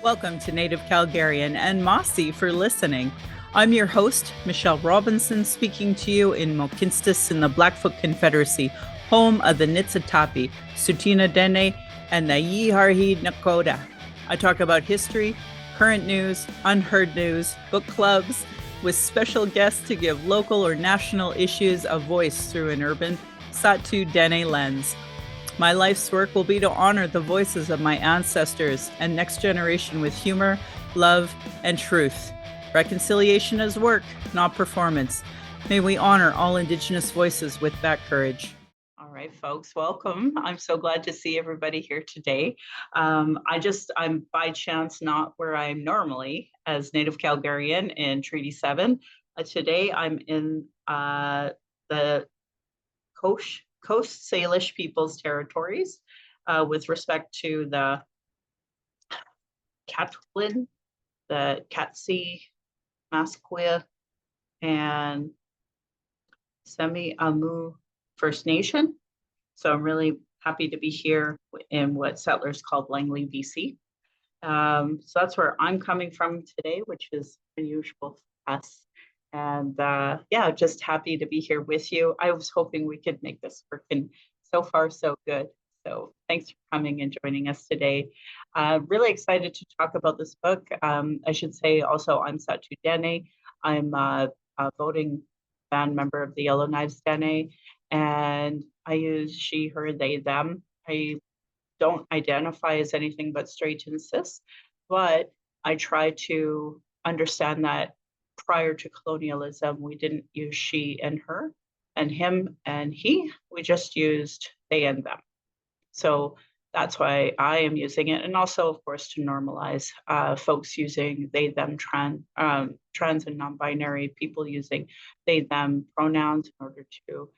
Welcome to Native Calgarian and Mossy for listening. I'm your host, Michelle Robinson, speaking to you in Mohkinstsis in the Blackfoot Confederacy, home of the Niitsitapi, Tsuut'ina Dene, and the Yiharhi Nakota. I talk about history, current news, unheard news, book clubs, with special guests to give local or national issues a voice through an urban Satu Dene lens. My life's work will be to honor the voices of my ancestors and next generation with humor, love, and truth. Reconciliation is work, not performance. May we honor all Indigenous voices with that courage. All right, folks, welcome. I'm so glad to see everybody here today. I'm by chance not where I'm normally as Native Calgarian in Treaty 7. Today I'm in the Coast Salish Peoples Territories with respect to the Catwin, the Catsi, Masquia, and Semi-Amu First Nation. So I'm really happy to be here in what settlers called Langley, BC. So that's where I'm coming from today, which is unusual for us. And just happy to be here with you. I was hoping we could make this work, and so far so good. So thanks for coming and joining us today. Really excited to talk about this book. I should say also I'm Satu Dene. I'm a voting band member of the Yellowknives Dene, and I use she, her, they, them. I don't identify as anything but straight and cis, but I try to understand that prior to colonialism, we didn't use she and her and him and he. We just used they and them. So that's why I am using it. And also, of course, to normalize folks using they, them, trans and non-binary people using they, them pronouns in order to,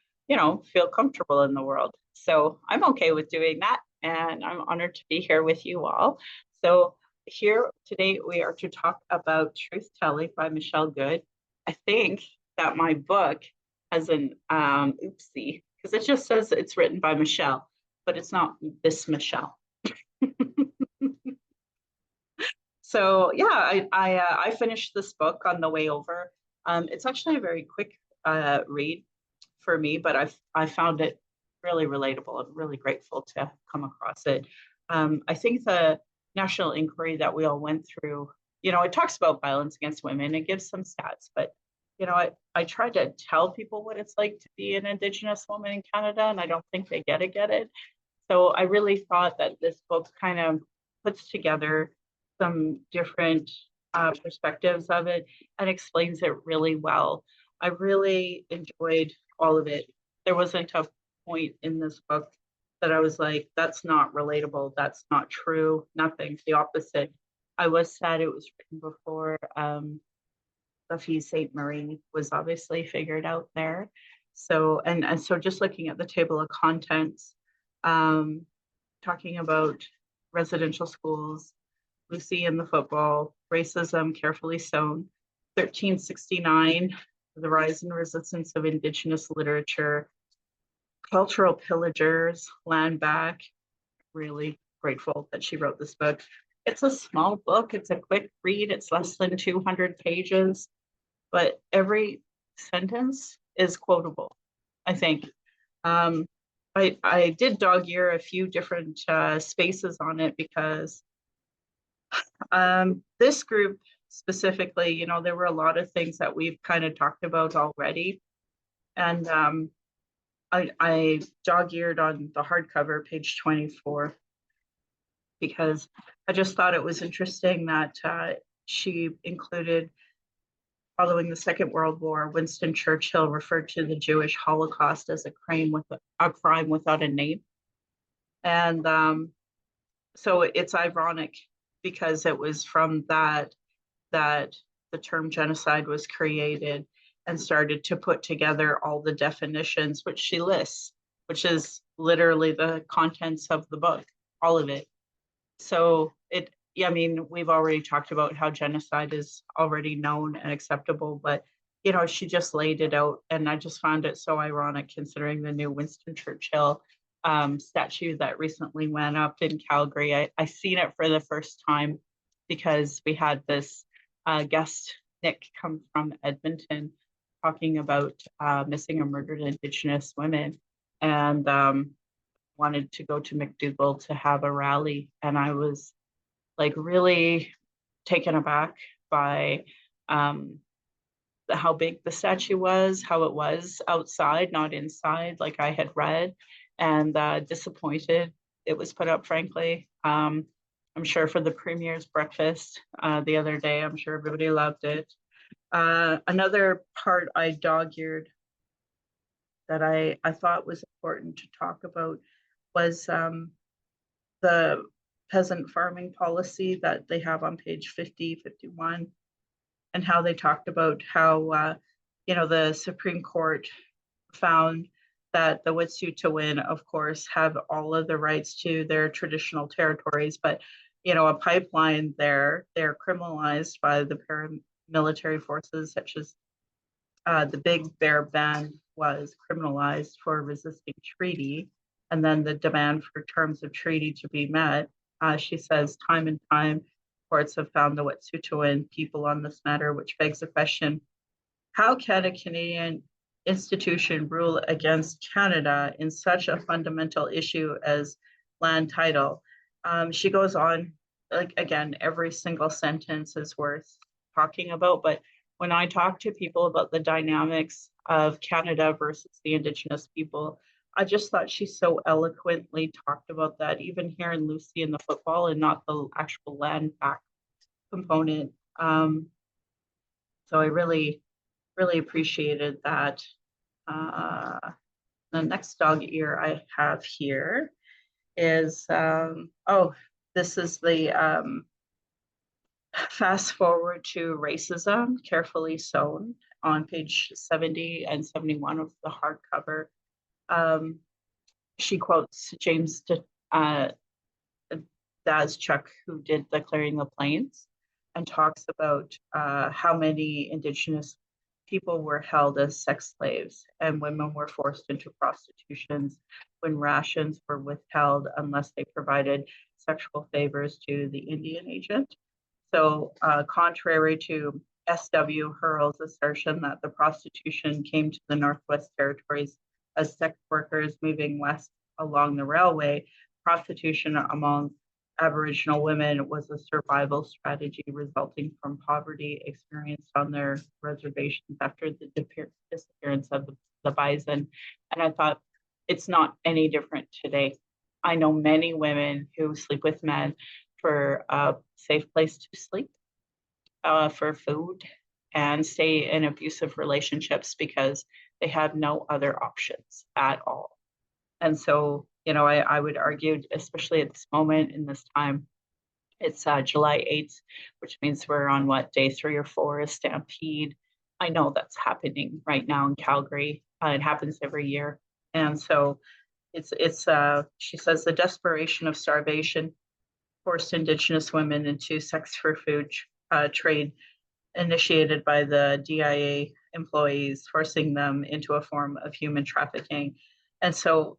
feel comfortable in the world. So I'm okay with doing that. And I'm honored to be here with you all. So here today we are to talk about Truth Telling by Michelle Good. I think that my book has an oopsie, because it just says it's written by Michelle, but it's not this Michelle. So yeah, I finished this book on the way over. It's actually a very quick read for me, but I found it really relatable. I'm really grateful to come across it. I think the national inquiry that we all went through, it talks about violence against women. It gives some stats, but I try to tell people what it's like to be an Indigenous woman in Canada, and I don't think they get it. So I really thought that this book kind of puts together some different perspectives of it and explains it really well. I really enjoyed all of it. There wasn't a point in this book that I was like, that's not relatable, that's not true, nothing, the opposite. I was sad it was written before the Fille Sainte Marie was obviously figured out there. So, and so just looking at the table of contents, talking about residential schools, Lucy and the football, racism carefully sown, 1369, the rise and resistance of Indigenous literature, cultural pillagers, land back. Really grateful that she wrote this book. It's a small book. It's a quick read. It's less than 200 pages, but every sentence is quotable, I think. I did dog ear a few different spaces on it because this group specifically, there were a lot of things that we've kind of talked about already. And I dog-eared on the hardcover, page 24, because I just thought it was interesting that she included, following the Second World War, Winston Churchill referred to the Jewish Holocaust as a crime without a name. And so it's ironic because it was from that the term genocide was created and started to put together all the definitions, which she lists, which is literally the contents of the book, all of it. So we've already talked about how genocide is already known and acceptable, but she just laid it out, and I just found it so ironic considering the new Winston Churchill statue that recently went up in Calgary. I seen it for the first time because we had this guest, Nick, come from Edmonton, talking about missing or murdered Indigenous women, and wanted to go to McDougall to have a rally. And I was like really taken aback by how big the statue was, how it was outside, not inside, like I had read, and disappointed it was put up, frankly. I'm sure for the Premier's breakfast the other day, I'm sure everybody loved it. Another part I dog-eared that I thought was important to talk about was the peasant farming policy that they have on page 50, 51, and how they talked about how, the Supreme Court found that the Wet'suwet'en, of course, have all of the rights to their traditional territories, but, a pipeline there, they're criminalized by the paramilitary forces, such as the Big Bear Band was criminalized for resisting treaty, and then the demand for terms of treaty to be met. She says time and time courts have found the Wet'suwet'en people on this matter, which begs the question, how can a Canadian institution rule against Canada in such a fundamental issue as land title? She goes on, like, again, every single sentence is worth talking about, but when I talk to people about the dynamics of Canada versus the Indigenous people, I just thought she so eloquently talked about that, even here in Lucy in the football and not the actual land back component. So I really, really appreciated that. The next dog ear I have here is, this is the fast forward to racism, carefully sewn, on page 70 and 71 of the hardcover. She quotes James Daschuk, who did the Clearing the Plains, and talks about how many Indigenous people were held as sex slaves and women were forced into prostitutions when rations were withheld unless they provided sexual favors to the Indian agent. So contrary to S.W. Hurl's assertion that the prostitution came to the Northwest Territories as sex workers moving west along the railway, prostitution among Aboriginal women was a survival strategy resulting from poverty experienced on their reservations after the disappearance of the bison. And I thought, it's not any different today. I know many women who sleep with men for a safe place to sleep, for food, and stay in abusive relationships because they have no other options at all. And so, I would argue, especially at this moment in this time, it's July 8th, which means we're on day 3 or 4 of Stampede. I know that's happening right now in Calgary. It happens every year. And so it's she says the desperation of starvation forced Indigenous women into sex for food trade initiated by the DIA employees, forcing them into a form of human trafficking. And so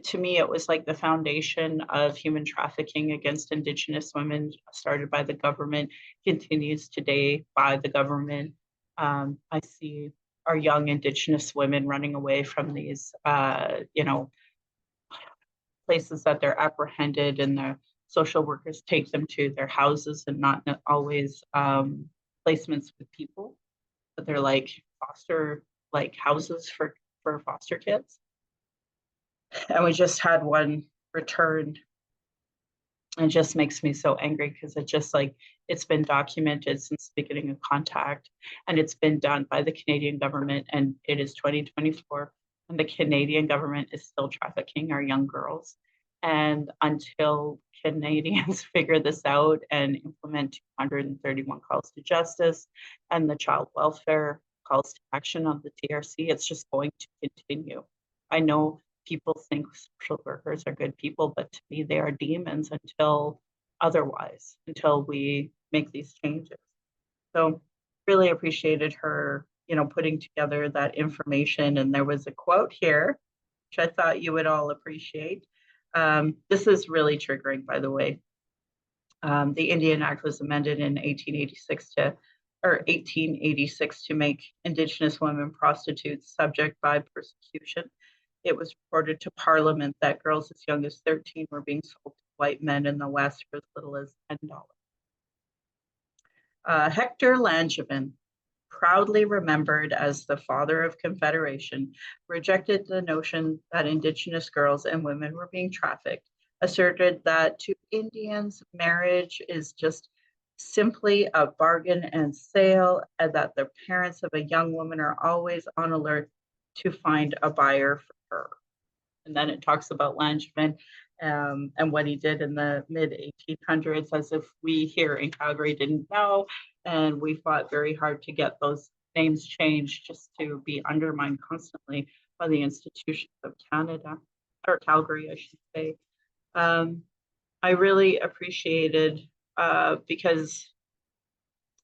to me, it was like the foundation of human trafficking against Indigenous women started by the government, continues today by the government. I see our young Indigenous women running away from these, places that they're apprehended, and the social workers take them to their houses, and not always placements with people, but they're like foster houses for foster kids. And we just had one returned. It just makes me so angry because it's been documented since the beginning of contact, and it's been done by the Canadian government, and it is 2024, and the Canadian government is still trafficking our young girls. And until Canadians figure this out and implement 231 calls to justice and the child welfare calls to action on the TRC, it's just going to continue. I know people think social workers are good people, but to me, they are demons until we make these changes. So really appreciated her, putting together that information. And there was a quote here, which I thought you would all appreciate. This is really triggering, by the way. The Indian Act was amended in 1886 to make Indigenous women prostitutes subject by persecution. It was reported to Parliament that girls as young as 13 were being sold to white men in the West for as little as $10. Hector Langevin, proudly remembered as the father of Confederation, rejected the notion that Indigenous girls and women were being trafficked, asserted that to Indians, marriage is just simply a bargain and sale, and that the parents of a young woman are always on alert to find a buyer for her. And then it talks about Langevin and what he did in the mid 1800s, as if we here in Calgary didn't know. And we fought very hard to get those names changed just to be undermined constantly by the institutions of Canada, or Calgary, I should say. I really appreciated because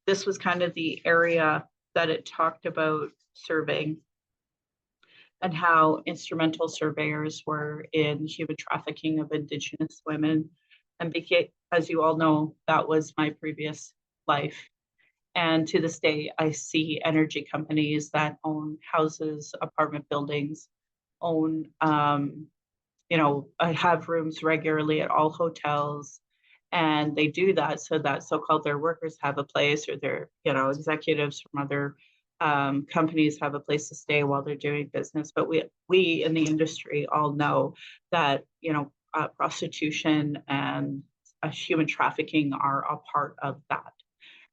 this was kind of the area that it talked about surveying and how instrumental surveyors were in human trafficking of Indigenous women. And as you all know, that was my previous life. And to this day, I see energy companies that own houses, apartment buildings, own, I have rooms regularly at all hotels. And they do that so that so-called their workers have a place, or their, executives from other companies have a place to stay while they're doing business. But we in the industry all know that, prostitution and human trafficking are a part of that.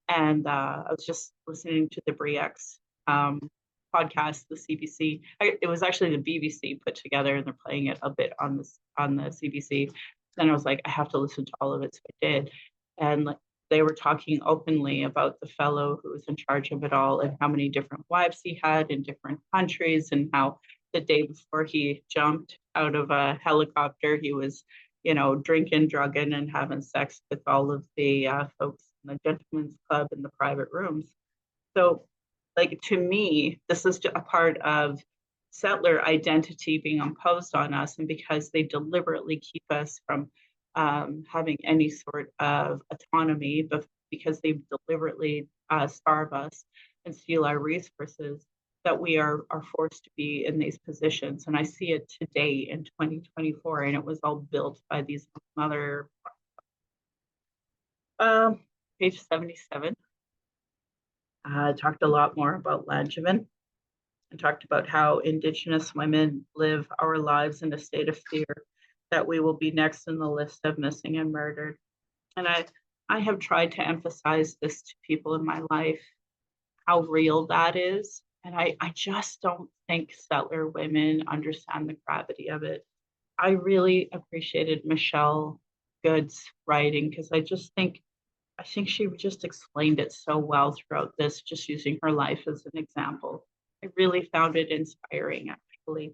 And I was just listening to the BRIEX podcast, the CBC. It was actually the BBC put together, and they're playing it a bit on the CBC. And I was like, I have to listen to all of it, so I did. And they were talking openly about the fellow who was in charge of it all, and how many different wives he had in different countries, and how the day before he jumped out of a helicopter, he was, drinking, drugging, and having sex with all of the folks in the gentlemen's club in the private rooms. So, to me, this is a part of settler identity being imposed on us, and because they deliberately keep us from having any sort of autonomy, but because they deliberately starve us and steal our resources, that we are forced to be in these positions. And I see it today in 2024, and it was all built by these mother. Page 77. Talked a lot more about Langevin, and talked about how Indigenous women live our lives in a state of fear that we will be next in the list of missing and murdered. And I have tried to emphasize this to people in my life, how real that is. And I just don't think settler women understand the gravity of it. I really appreciated Michelle Good's writing, because I think she just explained it so well throughout this, just using her life as an example. I really found it inspiring, actually.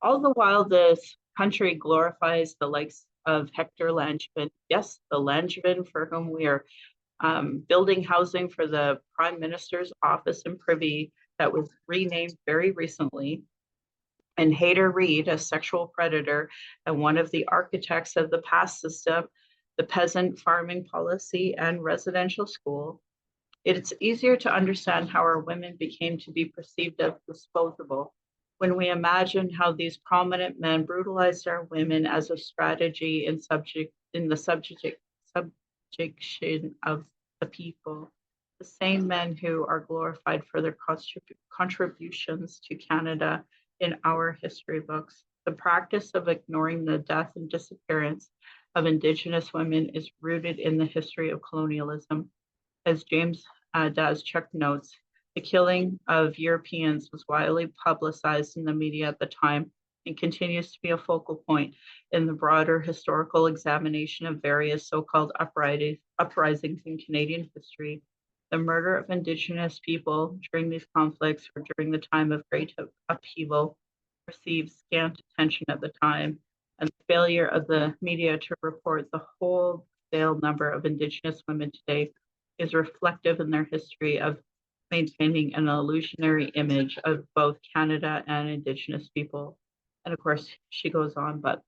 All the while, this country glorifies the likes of Hector Langevin. Yes, the Langevin for whom we are building housing for the Prime Minister's office in Privy that was renamed very recently. And Hayter Reid, a sexual predator and one of the architects of the past system, the peasant farming policy, and residential school. It's easier to understand how our women became to be perceived as disposable when we imagine how these prominent men brutalized our women as a strategy in the subjection of the people. The same men who are glorified for their contributions to Canada in our history books. The practice of ignoring the death and disappearance of Indigenous women is rooted in the history of colonialism. As James Daschuk notes, the killing of Europeans was widely publicized in the media at the time, and continues to be a focal point in the broader historical examination of various so-called uprisings in Canadian history. The murder of Indigenous people during these conflicts, or during the time of great upheaval, received scant attention at the time, and the failure of the media to report the wholesale number of Indigenous women today is reflective in their history of maintaining an illusionary image of both Canada and Indigenous people. And of course, she goes on, but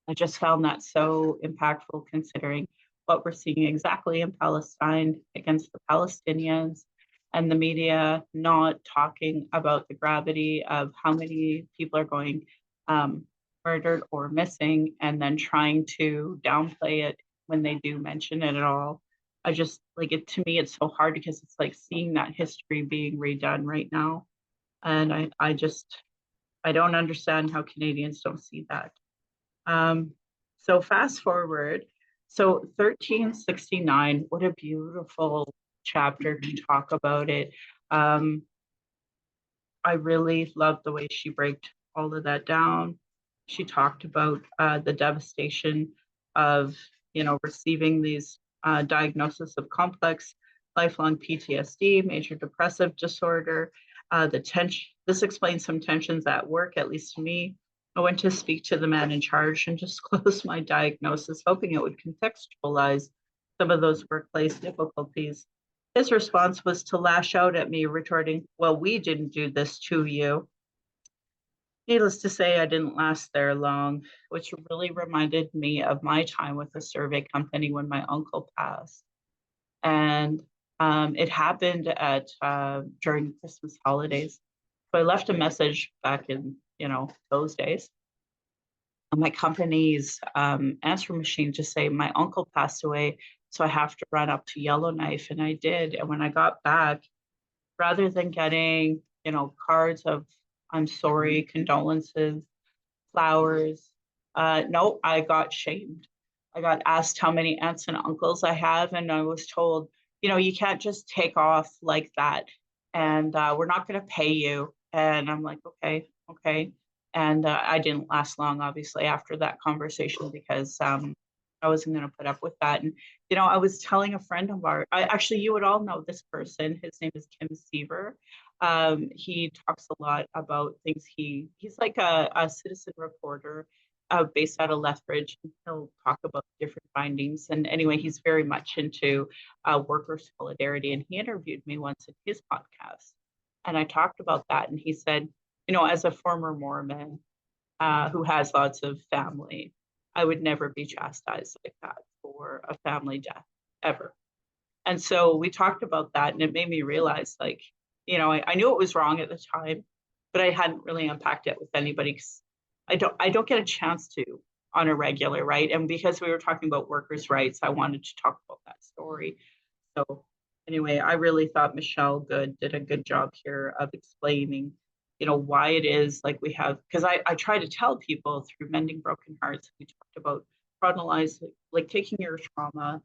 I just found that so impactful, considering what we're seeing exactly in Palestine against the Palestinians, and the media not talking about the gravity of how many people are going murdered or missing, and then trying to downplay it when they do mention it at all. I just like it, to me, it's so hard because it's like seeing that history being redone right now. And I don't understand how Canadians don't see that. Um, so fast forward, so 1369, what a beautiful chapter to talk about it. Um, I really loved the way she broke all of that down. She talked about the devastation of, receiving these diagnosis of complex lifelong PTSD, major depressive disorder, the tension. This explains some tensions at work, at least to me. I went to speak to the man in charge and disclose my diagnosis, hoping it would contextualize some of those workplace difficulties. His response was to lash out at me, retorting, "Well, we didn't do this to you." Needless to say, I didn't last there long, which really reminded me of my time with a survey company when my uncle passed. And it happened at during Christmas holidays. So I left a message back in, those days on my company's answer machine to say my uncle passed away, so I have to run up to Yellowknife, and I did. And when I got back, rather than getting, cards of I'm sorry, condolences, flowers, no, I got shamed. I got asked how many aunts and uncles I have, and I was told, you can't just take off like that, and we're not going to pay you. And I'm like, okay, okay. And I didn't last long, obviously, after that conversation because I wasn't going to put up with that. And I was telling a friend of ours. Actually, you would all know this person. His name is Kim Seaver. He talks a lot about things. He's like a citizen reporter based out of Lethbridge. He'll talk about different findings. And anyway, he's very much into worker solidarity. And he interviewed me once in his podcast. And I talked about that. And he said, as a former Mormon who has lots of family, I would never be chastised like that for a family death ever. And so we talked about that, and it made me realize, like, I knew it was wrong at the time, but I hadn't really unpacked it with anybody. I don't get a chance to on a regular, right? And because we were talking about workers' rights, I wanted to talk about that story. So anyway, I really thought Michelle Good did a good job here of explaining, why it is like we have, because I try to tell people through Mending Broken Hearts, we talked about chronologically, like taking your trauma,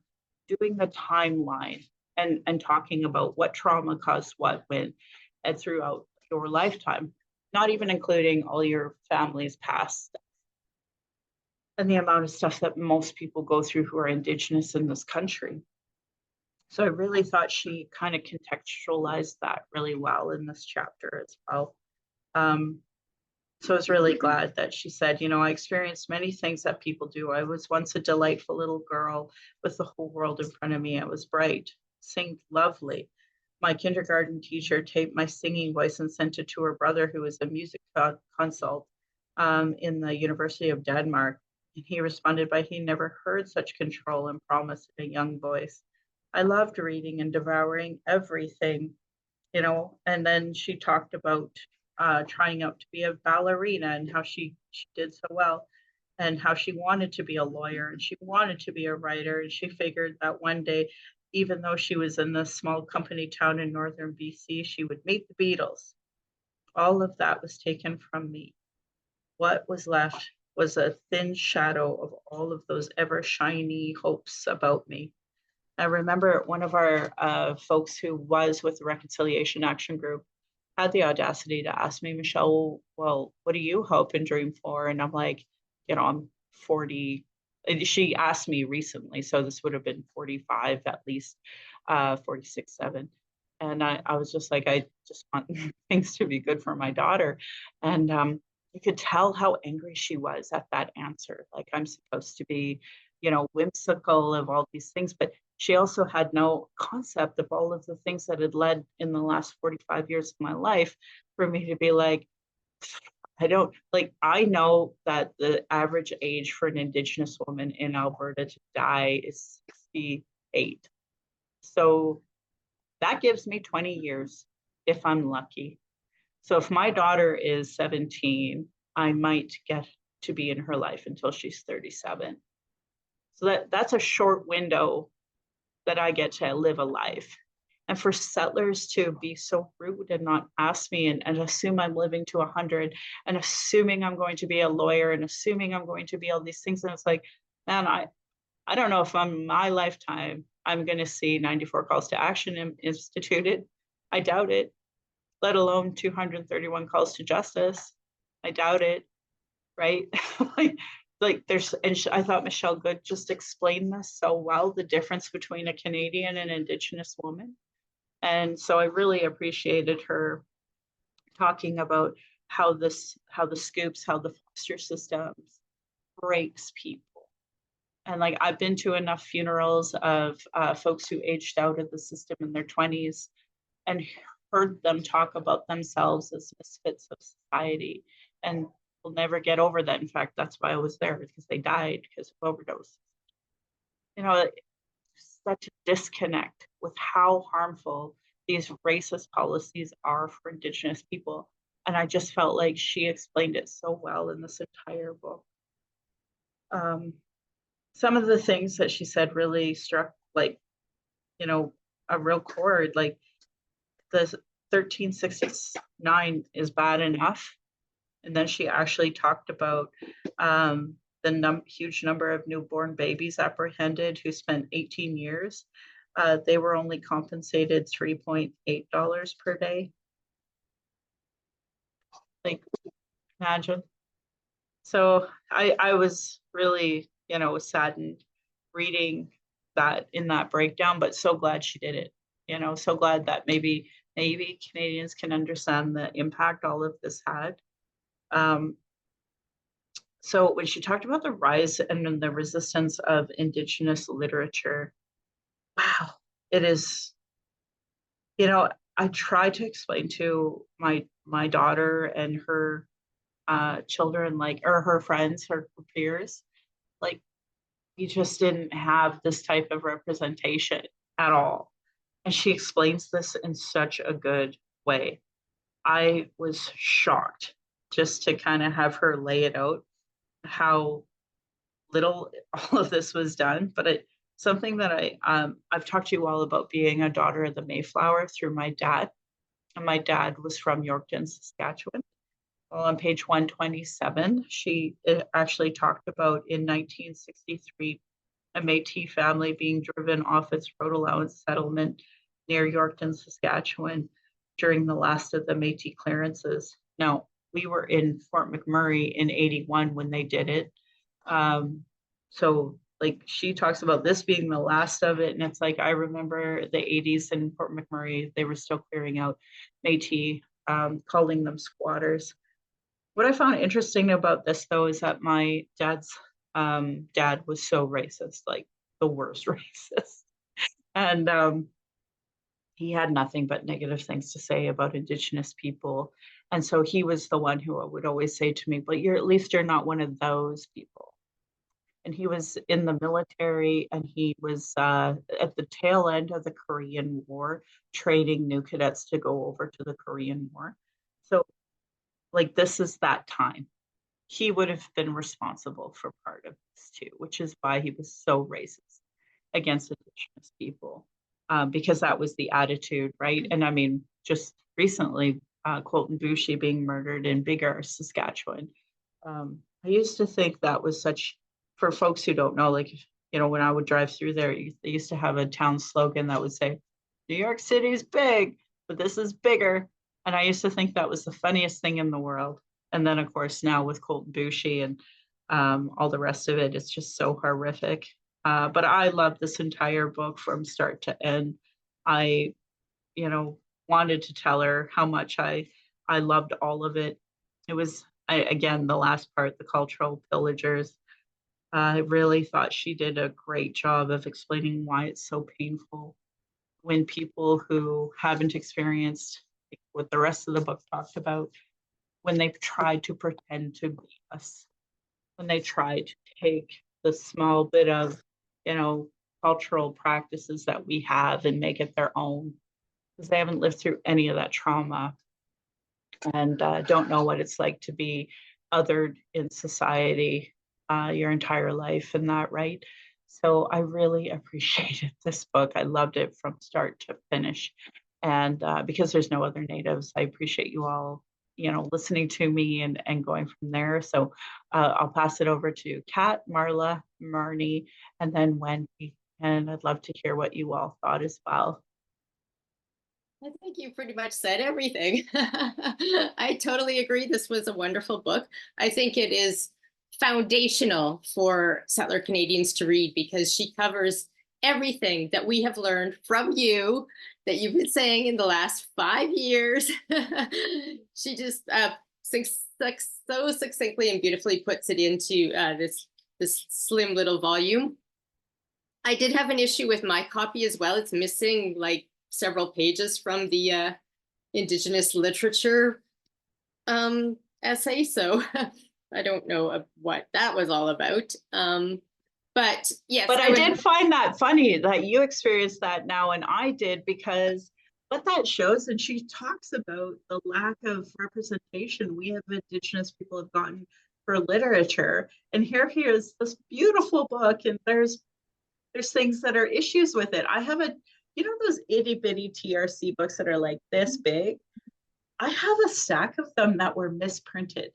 doing the timeline, and talking about what trauma caused what when and throughout your lifetime, not even including all your family's past and the amount of stuff that most people go through who are Indigenous in this country. So I really thought she kind of contextualized that really well in this chapter as well. So I was really glad that she said, I experienced many things that people do. I was once a delightful little girl with the whole world in front of me. It was bright, singed lovely. My kindergarten teacher taped my singing voice and sent it to her brother, who was a music consult in the University of Denmark. And he responded by he never heard such control and promise in a young voice. I loved reading and devouring everything, and then she talked about trying out to be a ballerina and how she did so well, and how she wanted to be a lawyer and she wanted to be a writer. And she figured that one day, even though she was in this small company town in northern BC, she would meet the Beatles. All of that was taken from me. What was left was a thin shadow of all of those ever shiny hopes about me. I remember one of our folks who was with the Reconciliation Action Group had the audacity to ask me, Michelle, well, what do you hope and dream for? And I'm like, I'm 40. She asked me recently, so this would have been 45 at least, 46, 7. And I was just like, I just want things to be good for my daughter. And you could tell how angry she was at that answer. Like, I'm supposed to be, whimsical of all these things, but she also had no concept of all of the things that had led in the last 45 years of my life for me to be like, I know that the average age for an Indigenous woman in Alberta to die is 68. So that gives me 20 years if I'm lucky. So if my daughter is 17, I might get to be in her life until she's 37. So that's a short window that I get to live a life. And for settlers to be so rude and not ask me and assume I'm living to 100 and assuming I'm going to be a lawyer and assuming I'm going to be all these things. And it's like, man, I don't know if on my lifetime I'm going to see 94 calls to action instituted. I doubt it, let alone 231 calls to justice. I doubt it, right? like there's, and I thought Michelle Good just explained this so well, the difference between a Canadian and Indigenous woman. And so I really appreciated her talking about how the scoops, how the foster systems breaks people. And like I've been to enough funerals of folks who aged out of the system in their 20s and heard them talk about themselves as misfits of society, and will never get over that. In fact, that's why I was there, because they died because of overdose. You know, such a disconnect with how harmful these racist policies are for Indigenous people. And I just felt like she explained it so well in this entire book. Some of the things that she said really struck, like, you know, a real chord. Like the 1369 is bad enough. And then she actually talked about the huge number of newborn babies apprehended who spent 18 years. They were only compensated $3.8 per day. Like, imagine. So I was really, you know, saddened reading that in that breakdown, but so glad she did it. You know, so glad that maybe Canadians can understand the impact all of this had. So when she talked about the rise and the resistance of Indigenous literature, wow, it is, you know, I try to explain to my daughter and her children, like, or her friends, her peers, like, you just didn't have this type of representation at all. And she explains this in such a good way. I was shocked just to kind of have her lay it out, how little all of this was done. But something that I've talked to you all about being a daughter of the Mayflower through my dad. And my dad was from Yorkton, Saskatchewan. Well, on page 127, she actually talked about in 1963, a Métis family being driven off its road allowance settlement near Yorkton, Saskatchewan during the last of the Métis clearances. Now, we were in Fort McMurray in 81 when they did it. So like she talks about this being the last of it. And it's like, I remember the 80s in Fort McMurray, they were still clearing out Métis, calling them squatters. What I found interesting about this, though, is that my dad's dad was so racist, like the worst racist. And he had nothing but negative things to say about Indigenous people. And so he was the one who would always say to me, but at least you're not one of those people. And he was in the military, and he was at the tail end of the Korean War, training new cadets to go over to the Korean War. So like, this is that time. He would have been responsible for part of this too, which is why he was so racist against Indigenous people, because that was the attitude, right? And I mean, just recently, Colton Boushie being murdered in Biggar, Saskatchewan. I used to think that was such, for folks who don't know, like, you know, when I would drive through there, they used to have a town slogan that would say, New York City's big, but this is bigger. And I used to think that was the funniest thing in the world. And then, of course, now with Colton Boushie and all the rest of it, it's just so horrific. But I love this entire book from start to end. I, you know, wanted to tell her how much I loved all of it. It was, again, the last part, the cultural pillagers. I really thought she did a great job of explaining why it's so painful when people who haven't experienced what the rest of the book talked about, when they've tried to pretend to be us, when they try to take the small bit of, you know, cultural practices that we have and make it their own, because they haven't lived through any of that trauma and don't know what it's like to be othered in society your entire life and that, right? So I really appreciated this book. I loved it from start to finish. And because there's no other natives, I appreciate you all, listening to me and going from there. So I'll pass it over to Kat, Marla, Marnie, and then Wendy. And I'd love to hear what you all thought as well. I think you pretty much said everything. I totally agree. This was a wonderful book. I think it is foundational for settler Canadians to read because she covers everything that we have learned from you that you've been saying in the last 5 years. She just so succinctly and beautifully puts it into this slim little volume. I did have an issue with my copy as well. It's missing like several pages from the Indigenous literature essay. So I don't know what that was all about. But yes. But I did find that funny that you experienced that now and I did, because what that shows, and she talks about the lack of representation we have Indigenous people have gotten for literature. And here is this beautiful book, and there's things that are issues with it. I have those itty bitty TRC books that are like this big. I have a stack of them that were misprinted.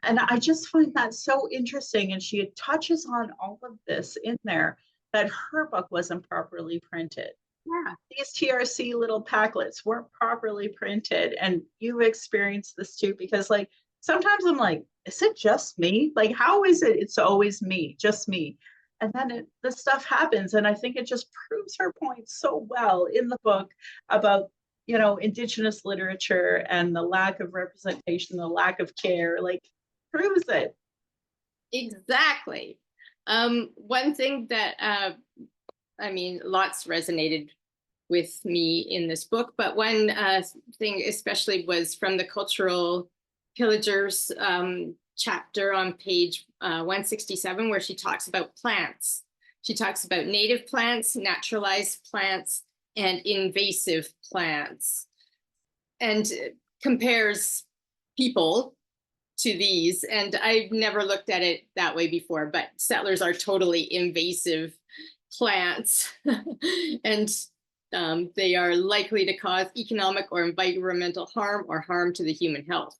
And I just find that so interesting. And she touches on all of this in there, that her book wasn't properly printed. Yeah. These TRC little packlets weren't properly printed. And you've experienced this too, because like sometimes I'm like, is it just me? Like, how is it? It's always me, just me. And then the stuff happens. And I think it just proves her point so well in the book about, Indigenous literature and the lack of representation, the lack of care, like proves it. Exactly. One thing that, lots resonated with me in this book, but one thing especially was from the cultural pillagers chapter on page 167, where she talks about plants. She talks about native plants, naturalized plants, and invasive plants, and compares people to these. And I've never looked at it that way before, but settlers are totally invasive plants. And they are likely to cause economic or environmental harm or harm to the human health.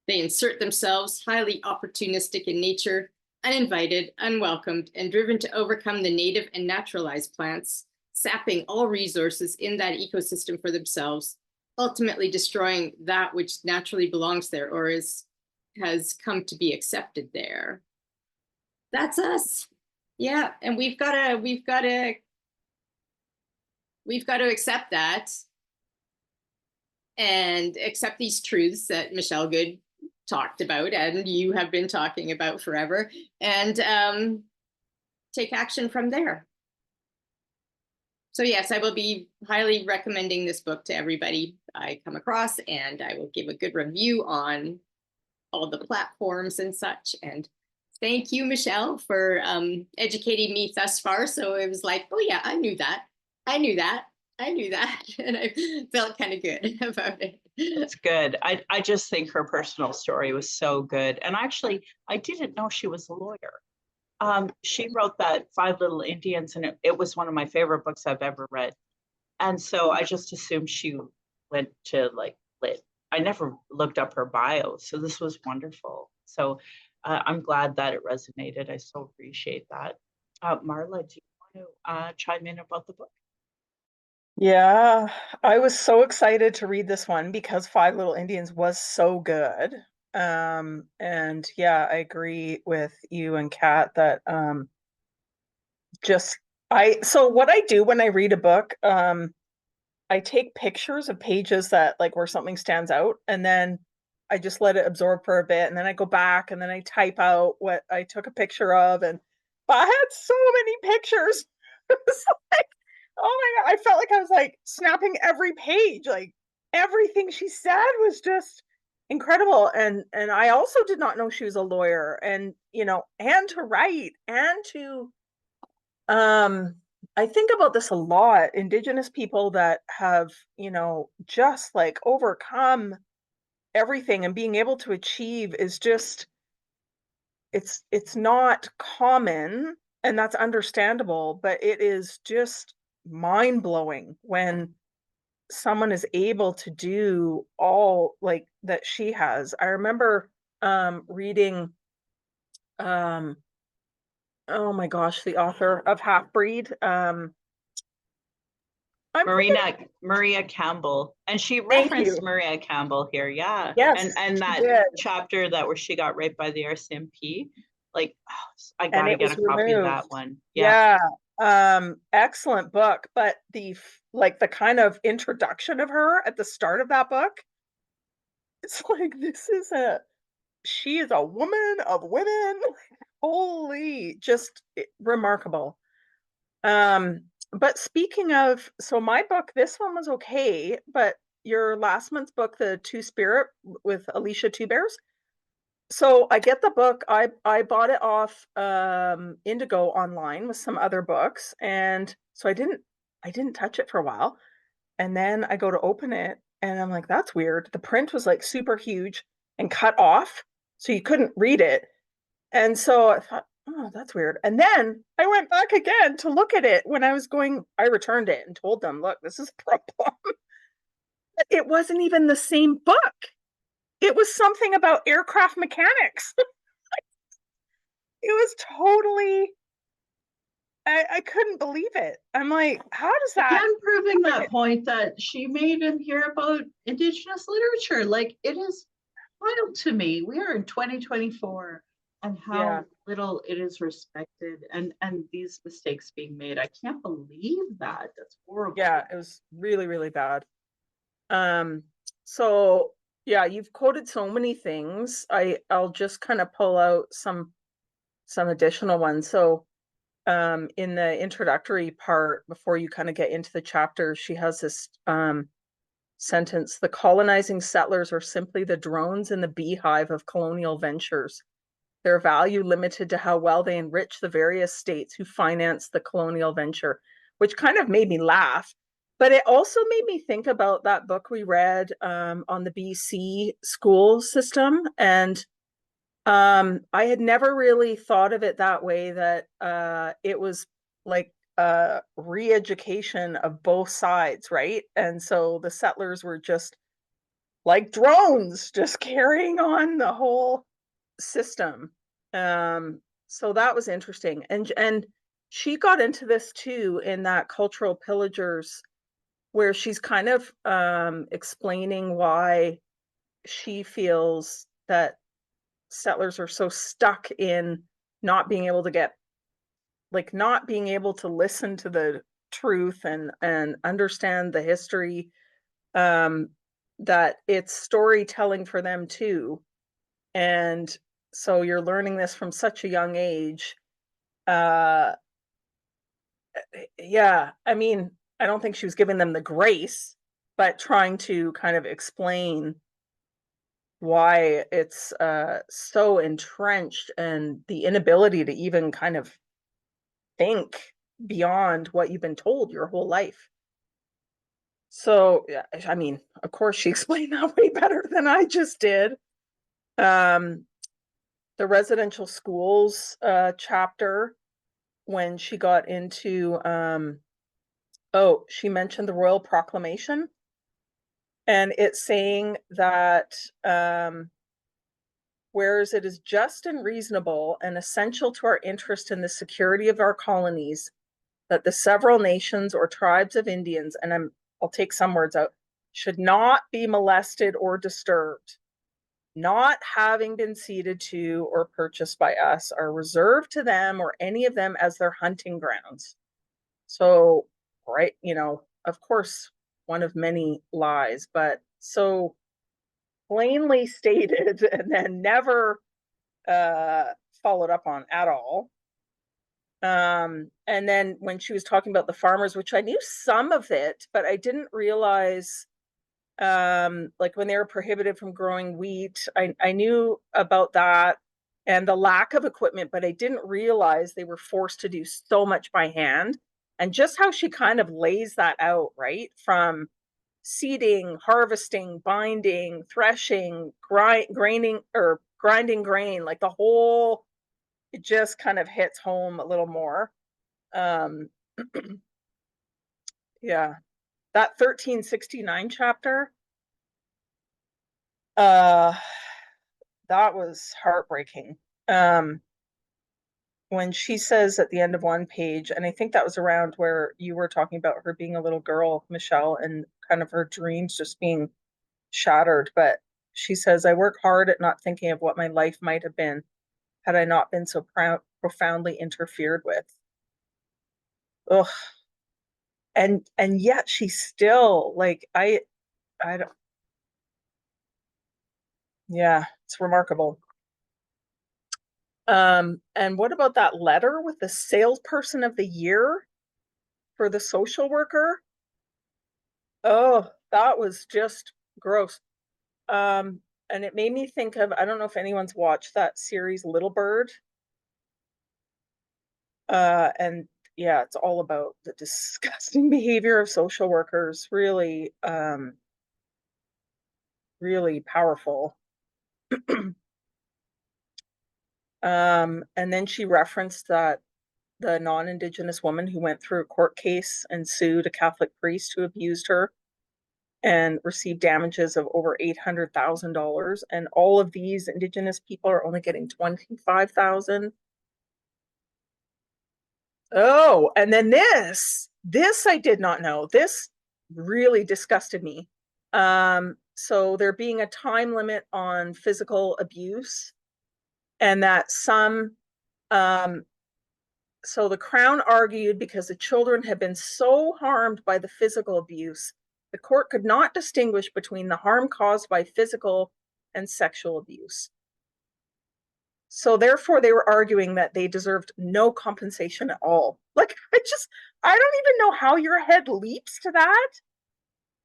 They insert themselves, highly opportunistic in nature, uninvited, unwelcomed, and driven to overcome the native and naturalized plants, sapping all resources in that ecosystem for themselves, ultimately destroying that which naturally belongs there or has come to be accepted there. That's us. Yeah, and we've got to accept that and accept these truths that Michelle Good talked about and you have been talking about forever, and take action from there. So yes, I will be highly recommending this book to everybody I come across, and I will give a good review on all the platforms and such. And thank you, Michelle, for educating me thus far. So it was like, oh yeah, I knew that. And I felt kind of good about it. It's good. I just think her personal story was so good. And actually, I didn't know she was a lawyer. She wrote that Five Little Indians, and it was one of my favorite books I've ever read. And so I just assumed she went to like lit. I never looked up her bio. So this was wonderful. So I'm glad that it resonated. I so appreciate that. Marla, do you want to chime in about the book? Yeah, I was so excited to read this one because Five Little Indians was so good. And yeah, I agree with you and Kat that so what I do when I read a book, I take pictures of pages that like where something stands out, and then I just let it absorb for a bit, and then I go back and then I type out what I took a picture of, and but I had so many pictures. It's like, oh my God, I felt like I was like snapping every page. Like everything she said was just incredible. And I also did not know she was a lawyer, and and to write and to I think about this a lot. Indigenous people that have, just like overcome everything and being able to achieve is just it's not common, and that's understandable, but it is just mind-blowing when someone is able to do all like that she has. I remember reading um oh my gosh, the author of Half Breed. I'm forgetting. Maria Campbell, and she Thank referenced you. Maria Campbell here, yeah, Yes, and she that did. chapter that where she got raped by the RCMP, like I And gotta it get was a copy of removed. that one. Yeah, Yeah. Excellent book, but like the kind of introduction of her at the start of that book, it's like she is a woman of women. Holy, just remarkable. But speaking of, so my book, this one was okay, but your last month's book, The Two Spirit with Alicia Two Bears. So I get the book. I bought it off Indigo online with some other books, and so I didn't touch it for a while. And then I go to open it, and I'm like, that's weird. The print was like super huge and cut off, so you couldn't read it. And so I thought, oh, that's weird. And then I went back again to look at it when I was going. I returned it and told them, look, this is a problem. It wasn't even the same book. It was something about aircraft mechanics. It was totally, I couldn't believe it. I'm like, how does that? again, proving that point that she made in here about Indigenous literature. Like, it is wild to me. We are in 2024, and Yeah, how little it is respected, and these mistakes being made. I can't believe that. That's horrible. yeah, it was really, really bad. Um, so yeah, you've quoted so many things. I'll just kind of pull out some additional ones. So in the introductory part, before you kind of get into the chapter, she has this sentence: the colonizing settlers are simply the drones in the beehive of colonial ventures, their value limited to how well they enrich the various states who finance the colonial venture, which kind of made me laugh. But it also made me think about that book we read on the BC school system. And I had never really thought of it that way, that it was like a re-education of both sides, right? And so the settlers were just like drones, just carrying on the whole system. So that was interesting. And she got into this too in that Cultural Pillagers, where she's kind of explaining why she feels that settlers are so stuck in not being able to not being able to listen to the truth and understand the history, um, that it's storytelling for them too. And so you're learning this from such a young age. Uh, yeah, I mean, I don't think she was giving them the grace, but trying to kind of explain why it's so entrenched, and the inability to even kind of think beyond what you've been told your whole life. So, yeah, I mean, of course, she explained that way better than I just did. Um, the residential schools chapter, when she got into, oh, she mentioned the Royal Proclamation, and it's saying that whereas it is just and reasonable and essential to our interest in the security of our colonies that the several nations or tribes of Indians, and I'll take some words out, should not be molested or disturbed, not having been ceded to or purchased by us, are reserved to them or any of them as their hunting grounds. So, right, of course, one of many lies, but so plainly stated and then never uh, followed up on at all. And then when she was talking about the farmers, which I knew some of it, but I didn't realize, like when they were prohibited from growing wheat, I knew about that. and the lack of equipment, but I didn't realize they were forced to do so much by hand. And just how she kind of lays that out, right? From seeding, harvesting, binding, threshing, grinding grain, like the whole, it just kind of hits home a little more. Yeah, that 1369 chapter, that was heartbreaking. When she says at the end of one page, and I think that was around where you were talking about her being a little girl, Michelle, and kind of her dreams just being shattered. But she says, I work hard at not thinking of what my life might have been had I not been so profoundly interfered with. Ugh. And yet she's still like, I don't, yeah, it's remarkable. And what about that letter with the salesperson of the year for the social worker? Oh, that was just gross. And it made me think of, I don't know if anyone's watched that series Little Bird. And yeah, it's all about the disgusting behavior of social workers. Really, really powerful. And then she referenced that the non-Indigenous woman who went through a court case and sued a Catholic priest who abused her and received damages of over $800,000. And all of these Indigenous people are only getting $25,000. Oh, and then this I did not know. This really disgusted me. So there being a time limit on physical abuse, and that so the Crown argued because the children had been so harmed by the physical abuse, the court could not distinguish between the harm caused by physical and sexual abuse. So therefore they were arguing that they deserved no compensation at all. Like, I don't even know how your head leaps to that.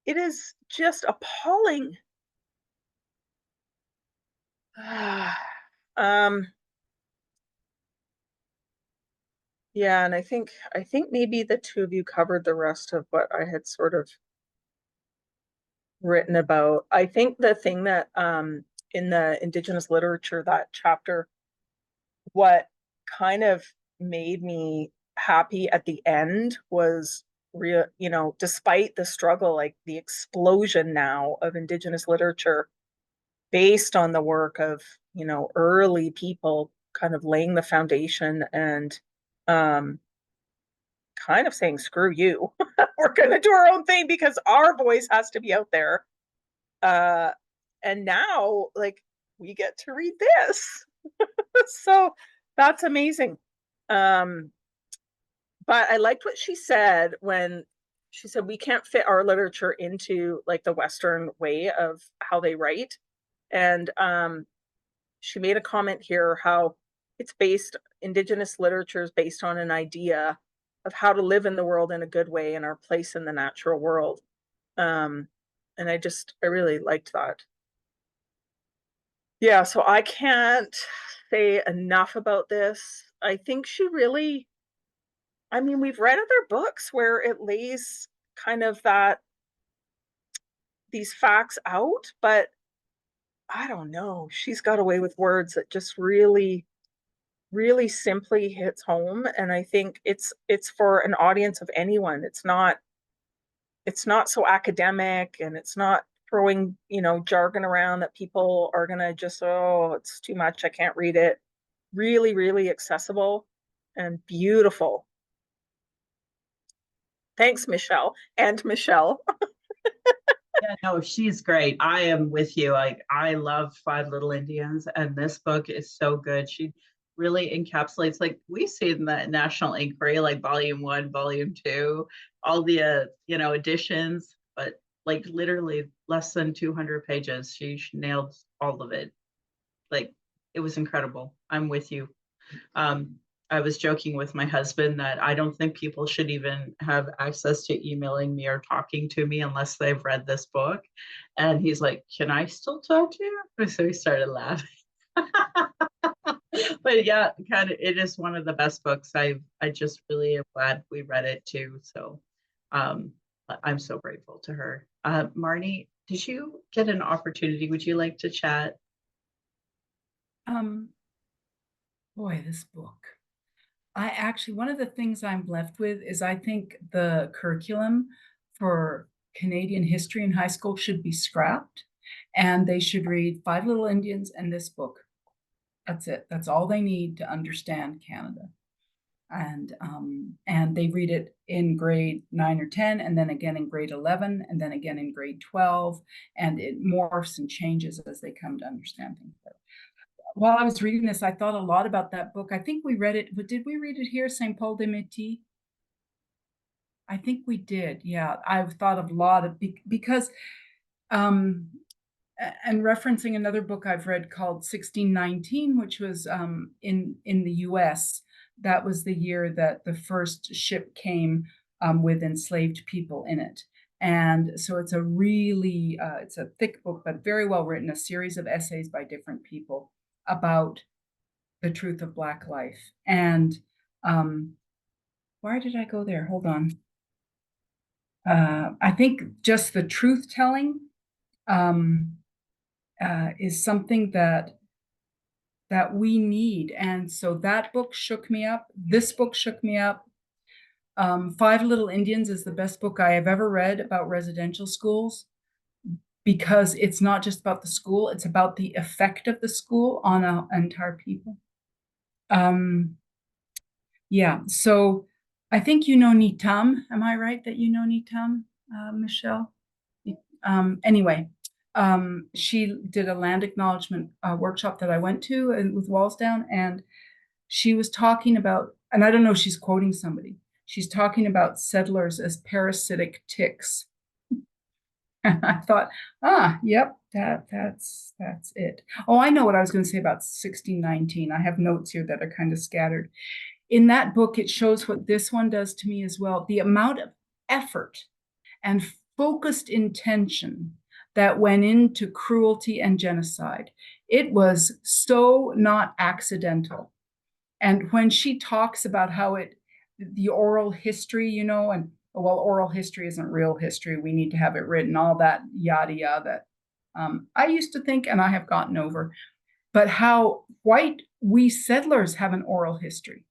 It is just appalling. Yeah, and I think maybe the two of you covered the rest of what I had sort of written about. I think the thing that in the Indigenous literature, that chapter, what kind of made me happy at the end was real, despite the struggle, like the explosion now of Indigenous literature based on the work of, early people kind of laying the foundation and kind of saying, screw you, we're going to do our own thing because our voice has to be out there. And now, like, we get to read this. So that's amazing. But I liked what she said when she said we can't fit our literature into like the Western way of how they write. And she made a comment here how Indigenous literature is based on an idea of how to live in the world in a good way and our place in the natural world. And I really liked that. Yeah, so I can't say enough about this. I think we've read other books where it lays kind of these facts out, but I don't know. She's got a way with words that just really, really simply hits home. And I think it's for an audience of anyone. It's not so academic, and it's not throwing, jargon around that people are gonna just, oh, it's too much, I can't read it. Really, really accessible and beautiful. Thanks, Michelle. And Michelle. Yeah, no, she's great. I am with you. I love Five Little Indians, and this book is so good. She really encapsulates, like we see in the National Inquiry, like volume 1, volume 2, all the editions, but like literally less than 200 pages. She nailed all of it. Like, it was incredible. I'm with you. I was joking with my husband that I don't think people should even have access to emailing me or talking to me unless they've read this book. And he's like, can I still talk to you? So we started laughing. But yeah, kind of, it is one of the best books. I just really am glad we read it too. So um, I'm so grateful to her. Marnie, did you get an opportunity? Would you like to chat? Um, Boy, this book. I actually, one of the things I'm left with is I think the curriculum for Canadian history in high school should be scrapped, and they should read Five Little Indians and this book. That's it. That's all they need to understand Canada. And they read it in grade 9 or 10, and then again in grade 11, and then again in grade 12, and it morphs and changes as they come to understand things better. While I was reading this, I thought a lot about that book. I think we read it, but did we read it here, St. Paul de Métis? I think we did. Yeah, I've thought of a lot of because, and referencing another book I've read called 1619, which was in the U.S. That was the year that the first ship came with enslaved people in it. And so it's a really, it's a thick book, but very well written, a series of essays by different people about the truth of Black life. And why did I go there? Hold on. I think just the truth telling is something that we need. And so that book shook me up. This book shook me up. Five Little Indians is the best book I have ever read about residential schools, because it's not just about the school, it's about the effect of the school on an entire people. Yeah, so I think you know Nitam. Am I right that you know Nitam, Michelle? Anyway, she did a land acknowledgement workshop that I went to with Wallsdown, and she was talking about, and I don't know if she's quoting somebody, she's talking about settlers as parasitic ticks. And I thought, yep, that's it. Oh, I know what I was going to say about 1619. I have notes here that are kind of scattered. In that book, it shows what this one does to me as well. The amount of effort and focused intention that went into cruelty and genocide. It was so not accidental. And when she talks about how the oral history, and well, oral history isn't real history, we need to have it written, all that yada yada that I used to think, and I have gotten over, but how white we settlers have an oral history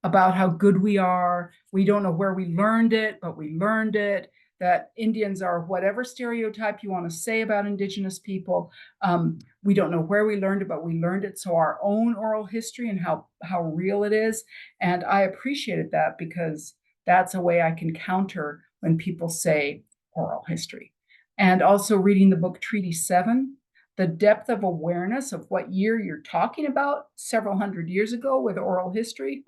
about how good we are. We don't know where we learned it, but we learned it, that Indians are whatever stereotype you want to say about Indigenous people. We don't know where we learned it, but we learned it. So our own oral history and how real it is. And I appreciated that, because that's a way I can counter when people say oral history. And also reading the book Treaty 7, the depth of awareness of what year you're talking about several hundred years ago with oral history.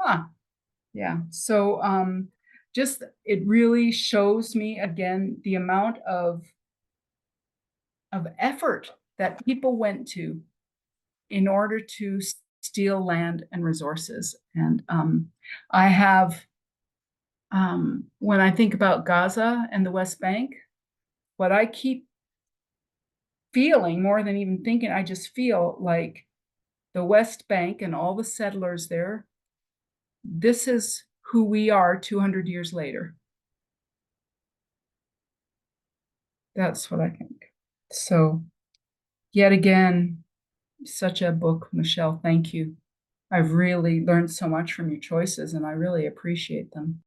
Yeah. So just, it really shows me again the amount of effort that people went to in order to steal land and resources. And I have, when I think about Gaza and the West Bank, what I keep feeling more than even thinking, I just feel like the West Bank and all the settlers there, this is who we are 200 years later. That's what I think. So yet again, such a book, Michelle. Thank you. I've really learned so much from your choices, and I really appreciate them.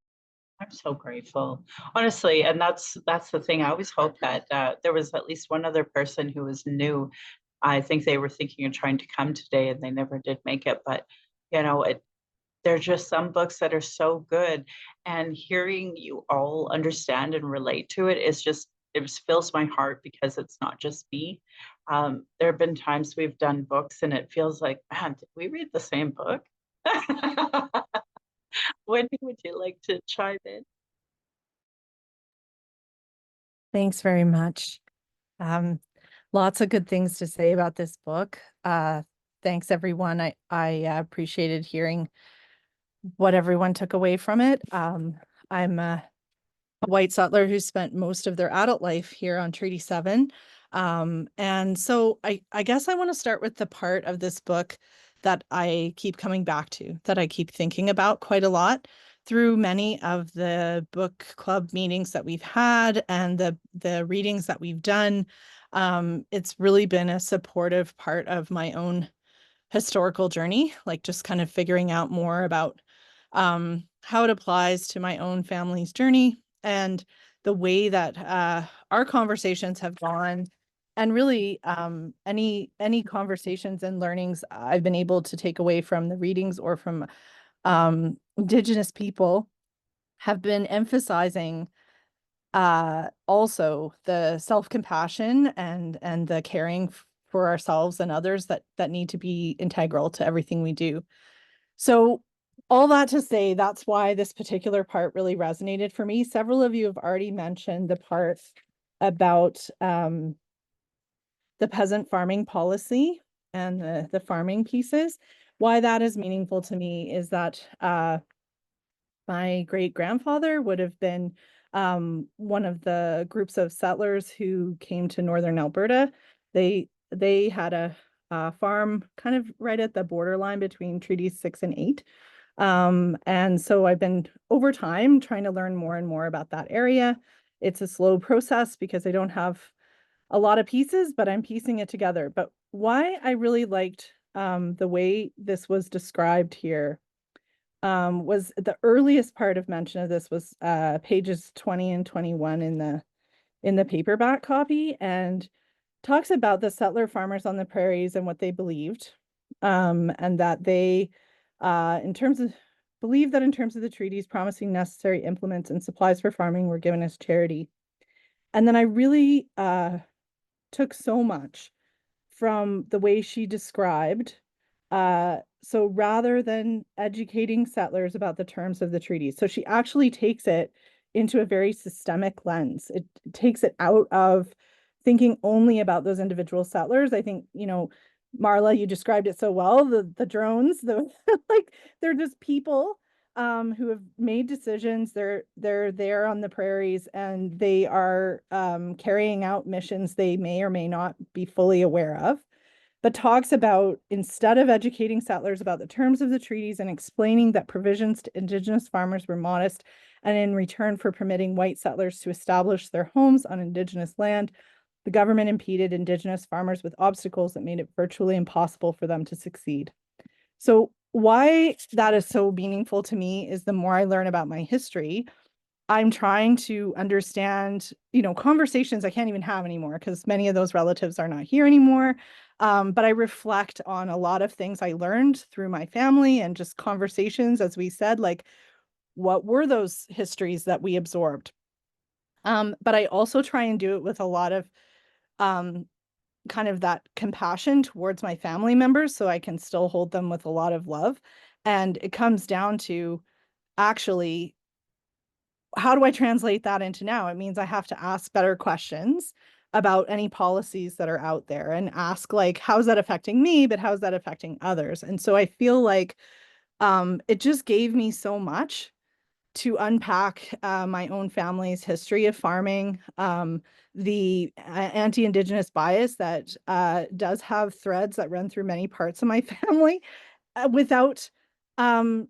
I'm so grateful, honestly. And that's the thing. I always hope that there was at least one other person who was new. I think they were thinking of trying to come today and they never did make it. But, there are just some books that are so good. And hearing you all understand and relate to it is just, it fills my heart, because it's not just me. There have been times we've done books and it feels like, man, did we read the same book? Wendy, would you like to chime in? Thanks very much. Lots of good things to say about this book. Thanks, everyone. I appreciated hearing what everyone took away from it. I'm a white settler who spent most of their adult life here on Treaty 7. And so I guess I want to start with the part of this book that I keep coming back to, that I keep thinking about quite a lot through many of the book club meetings that we've had and the readings that we've done. It's really been a supportive part of my own historical journey, like just kind of figuring out more about how it applies to my own family's journey and the way that our conversations have gone, and really any conversations and learnings I've been able to take away from the readings or from Indigenous people have been emphasizing also the self-compassion and the caring for ourselves and others that need to be integral to everything we do. So all that to say, that's why this particular part really resonated for me. Several of you have already mentioned the part about the peasant farming policy and the farming pieces. Why that is meaningful to me is that my great-grandfather would have been one of the groups of settlers who came to northern Alberta. They had a farm kind of right at the borderline between treaties 6 and 8. And so I've been over time trying to learn more and more about that area. It's a slow process because I don't have a lot of pieces, but I'm piecing it together. But why I really liked the way this was described here was the earliest part of mention of this was pages 20 and 21 in the paperback copy, and talks about the settler farmers on the prairies and what they believed, and that they believe that in terms of the treaties, promising necessary implements and supplies for farming were given as charity. And then I really took so much from the way she described. So rather than educating settlers about the terms of the treaties, so she actually takes it into a very systemic lens. It takes it out of thinking only about those individual settlers. I think, Marla, you described it so well, the drones, like they're just people who have made decisions. They're there on the prairies and they are carrying out missions they may or may not be fully aware of, but talks about, instead of educating settlers about the terms of the treaties and explaining that provisions to Indigenous farmers were modest, and in return for permitting white settlers to establish their homes on Indigenous land, the government impeded Indigenous farmers with obstacles that made it virtually impossible for them to succeed. So why that is so meaningful to me is the more I learn about my history, I'm trying to understand, conversations I can't even have anymore because many of those relatives are not here anymore. But I reflect on a lot of things I learned through my family and just conversations, as we said, like what were those histories that we absorbed? But I also try and do it with a lot of kind of that compassion towards my family members so I can still hold them with a lot of love. And it comes down to actually, how do I translate that into now? It means I have to ask better questions about any policies that are out there and ask, like, how's that affecting me, but how's that affecting others? And so I feel like it just gave me so much to unpack my own family's history of farming, the anti-Indigenous bias that does have threads that run through many parts of my family, without the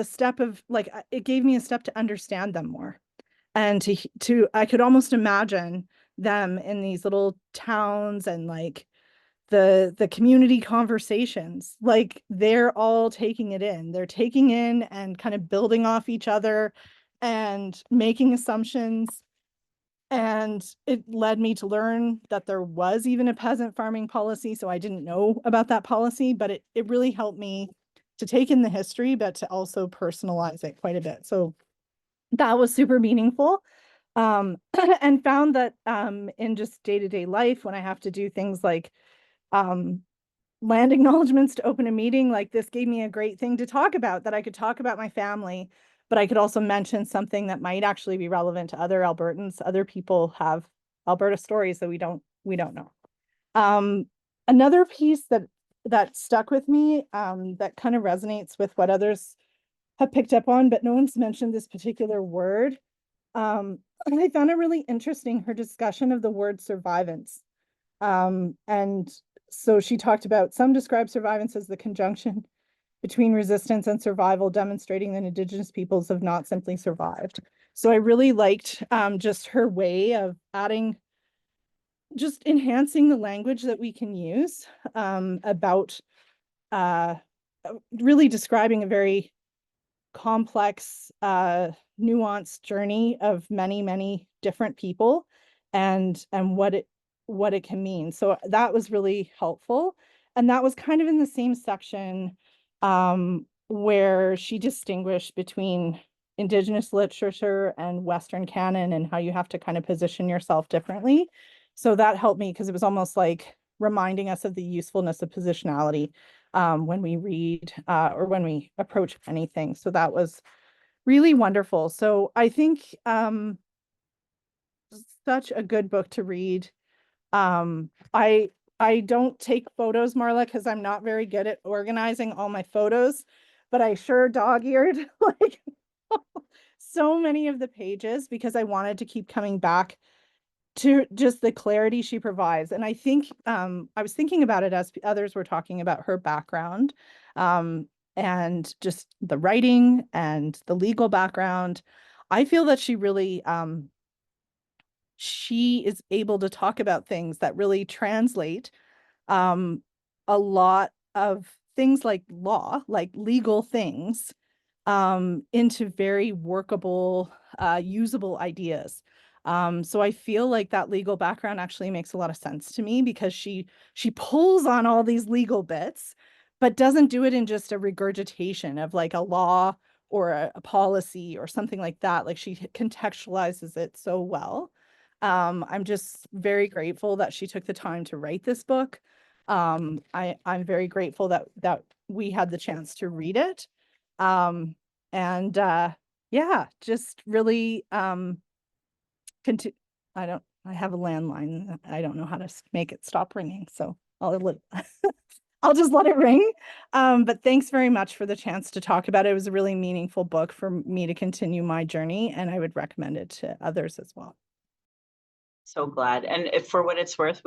step of, like, it gave me a step to understand them more, and to I could almost imagine them in these little towns and like the community conversations, like they're all taking it in. They're taking in and kind of building off each other and making assumptions. And it led me to learn that there was even a peasant farming policy. So I didn't know about that policy, but it really helped me to take in the history, but to also personalize it quite a bit. So that was super meaningful. And found that in just day-to-day life, when I have to do things like land acknowledgements to open a meeting, like this gave me a great thing to talk about, that I could talk about my family, but I could also mention something that might actually be relevant to other Albertans. Other people have Alberta stories that we don't know. Another piece that stuck with me, that kind of resonates with what others have picked up on, but no one's mentioned this particular word. And I found it really interesting, her discussion of the word survivance. And so she talked about some describe survivance as the conjunction between resistance and survival, demonstrating that Indigenous peoples have not simply survived. So I really liked just her way of adding, just enhancing the language that we can use about really describing a very complex, nuanced journey of many, many different people and what it can mean. So that was really helpful. And that was kind of in the same section where she distinguished between Indigenous literature and Western canon and how you have to kind of position yourself differently. So that helped me because it was almost like reminding us of the usefulness of positionality when we read or when we approach anything. So that was really wonderful. So I think such a good book to read. I don't take photos, Marla, because I'm not very good at organizing all my photos, but I sure dog-eared like so many of the pages because I wanted to keep coming back to just the clarity she provides. And I think I was thinking about it as others were talking about her background and just the writing and the legal background. I feel that she is able to talk about things that really translate a lot of things like law, like legal things, into very workable, usable ideas. So I feel like that legal background actually makes a lot of sense to me because she pulls on all these legal bits, but doesn't do it in just a regurgitation of like a law or a policy or something like that. Like she contextualizes it so well. I'm just very grateful that she took the time to write this book. I'm very grateful that we had the chance to read it. And yeah, just really I have a landline. I don't know how to make it stop ringing, so I'll just let it ring. But thanks very much for the chance to talk about it. It was a really meaningful book for me to continue my journey, and I would recommend it to others as well. So glad. And if, for what it's worth,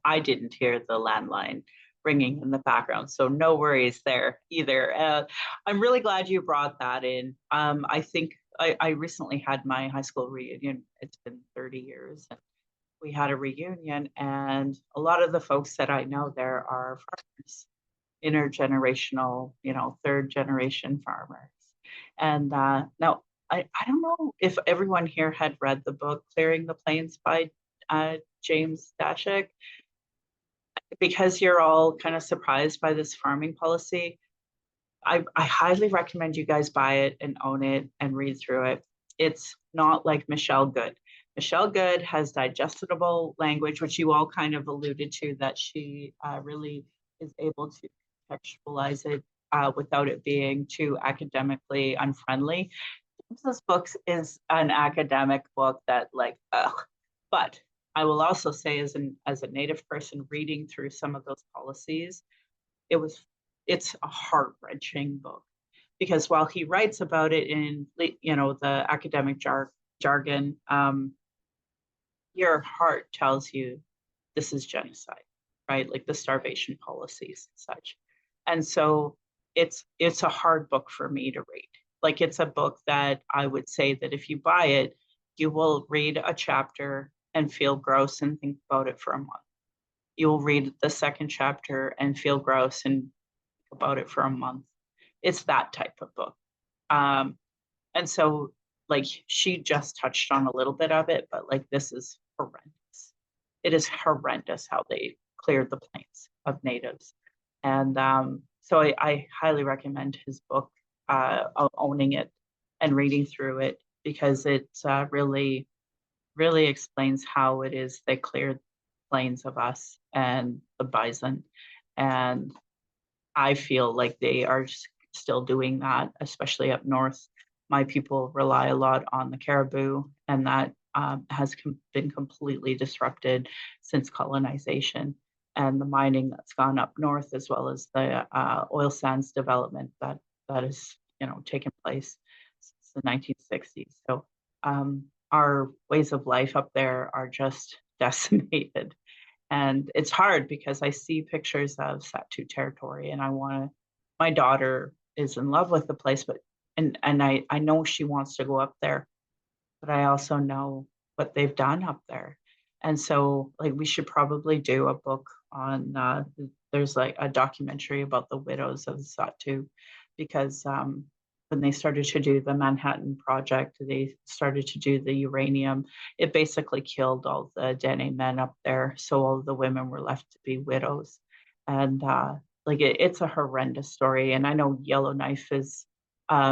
I didn't hear the landline ringing in the background. So no worries there either. I'm really glad you brought that in. I think I recently had my high school reunion. It's been 30 years. And we had a reunion, and a lot of the folks that I know there are farmers, intergenerational, third generation farmers. And now I don't know if everyone here had read the book Clearing the Plains by James Dashik, because you're all kind of surprised by this farming policy. I highly recommend you guys buy it and own it and read through it. It's not like Michelle Good. Michelle Good has digestible language, which you all kind of alluded to, that she really is able to contextualize it without it being too academically unfriendly. James's books is an academic book that but I will also say as a Native person reading through some of those policies, it's a heart-wrenching book, because while he writes about it in the academic jargon, your heart tells you this is genocide, right? Like the starvation policies and such. And so it's a hard book for me to read. Like, it's a book that I would say that if you buy it, you will read a chapter and feel gross and think about it for a month. You will read the second chapter and feel gross and think about it for a month. It's that type of book. And so, like, she just touched on a little bit of it, but like, this is horrendous. It is horrendous how they cleared the plains of natives. And so I highly recommend his book, owning it and reading through it, because it really, really explains how it is they cleared plains of us and the bison. And I feel like they are still doing that, especially up north. My people rely a lot on the caribou, and that has been completely disrupted since colonization, and the mining that's gone up north, as well as the oil sands development that has taken place since the 1960s. So our ways of life up there are just decimated. And it's hard because I see pictures of Sat2 territory and my daughter is in love with the place, but I know she wants to go up there, but I also know what they've done up there. And so like we should probably do a book on there's like a documentary about the widows of Sat2, because when they started to do the Manhattan Project, they started to do the uranium. It basically killed all the Dene men up there. So all the women were left to be widows. And like it's a horrendous story. And I know Yellowknife is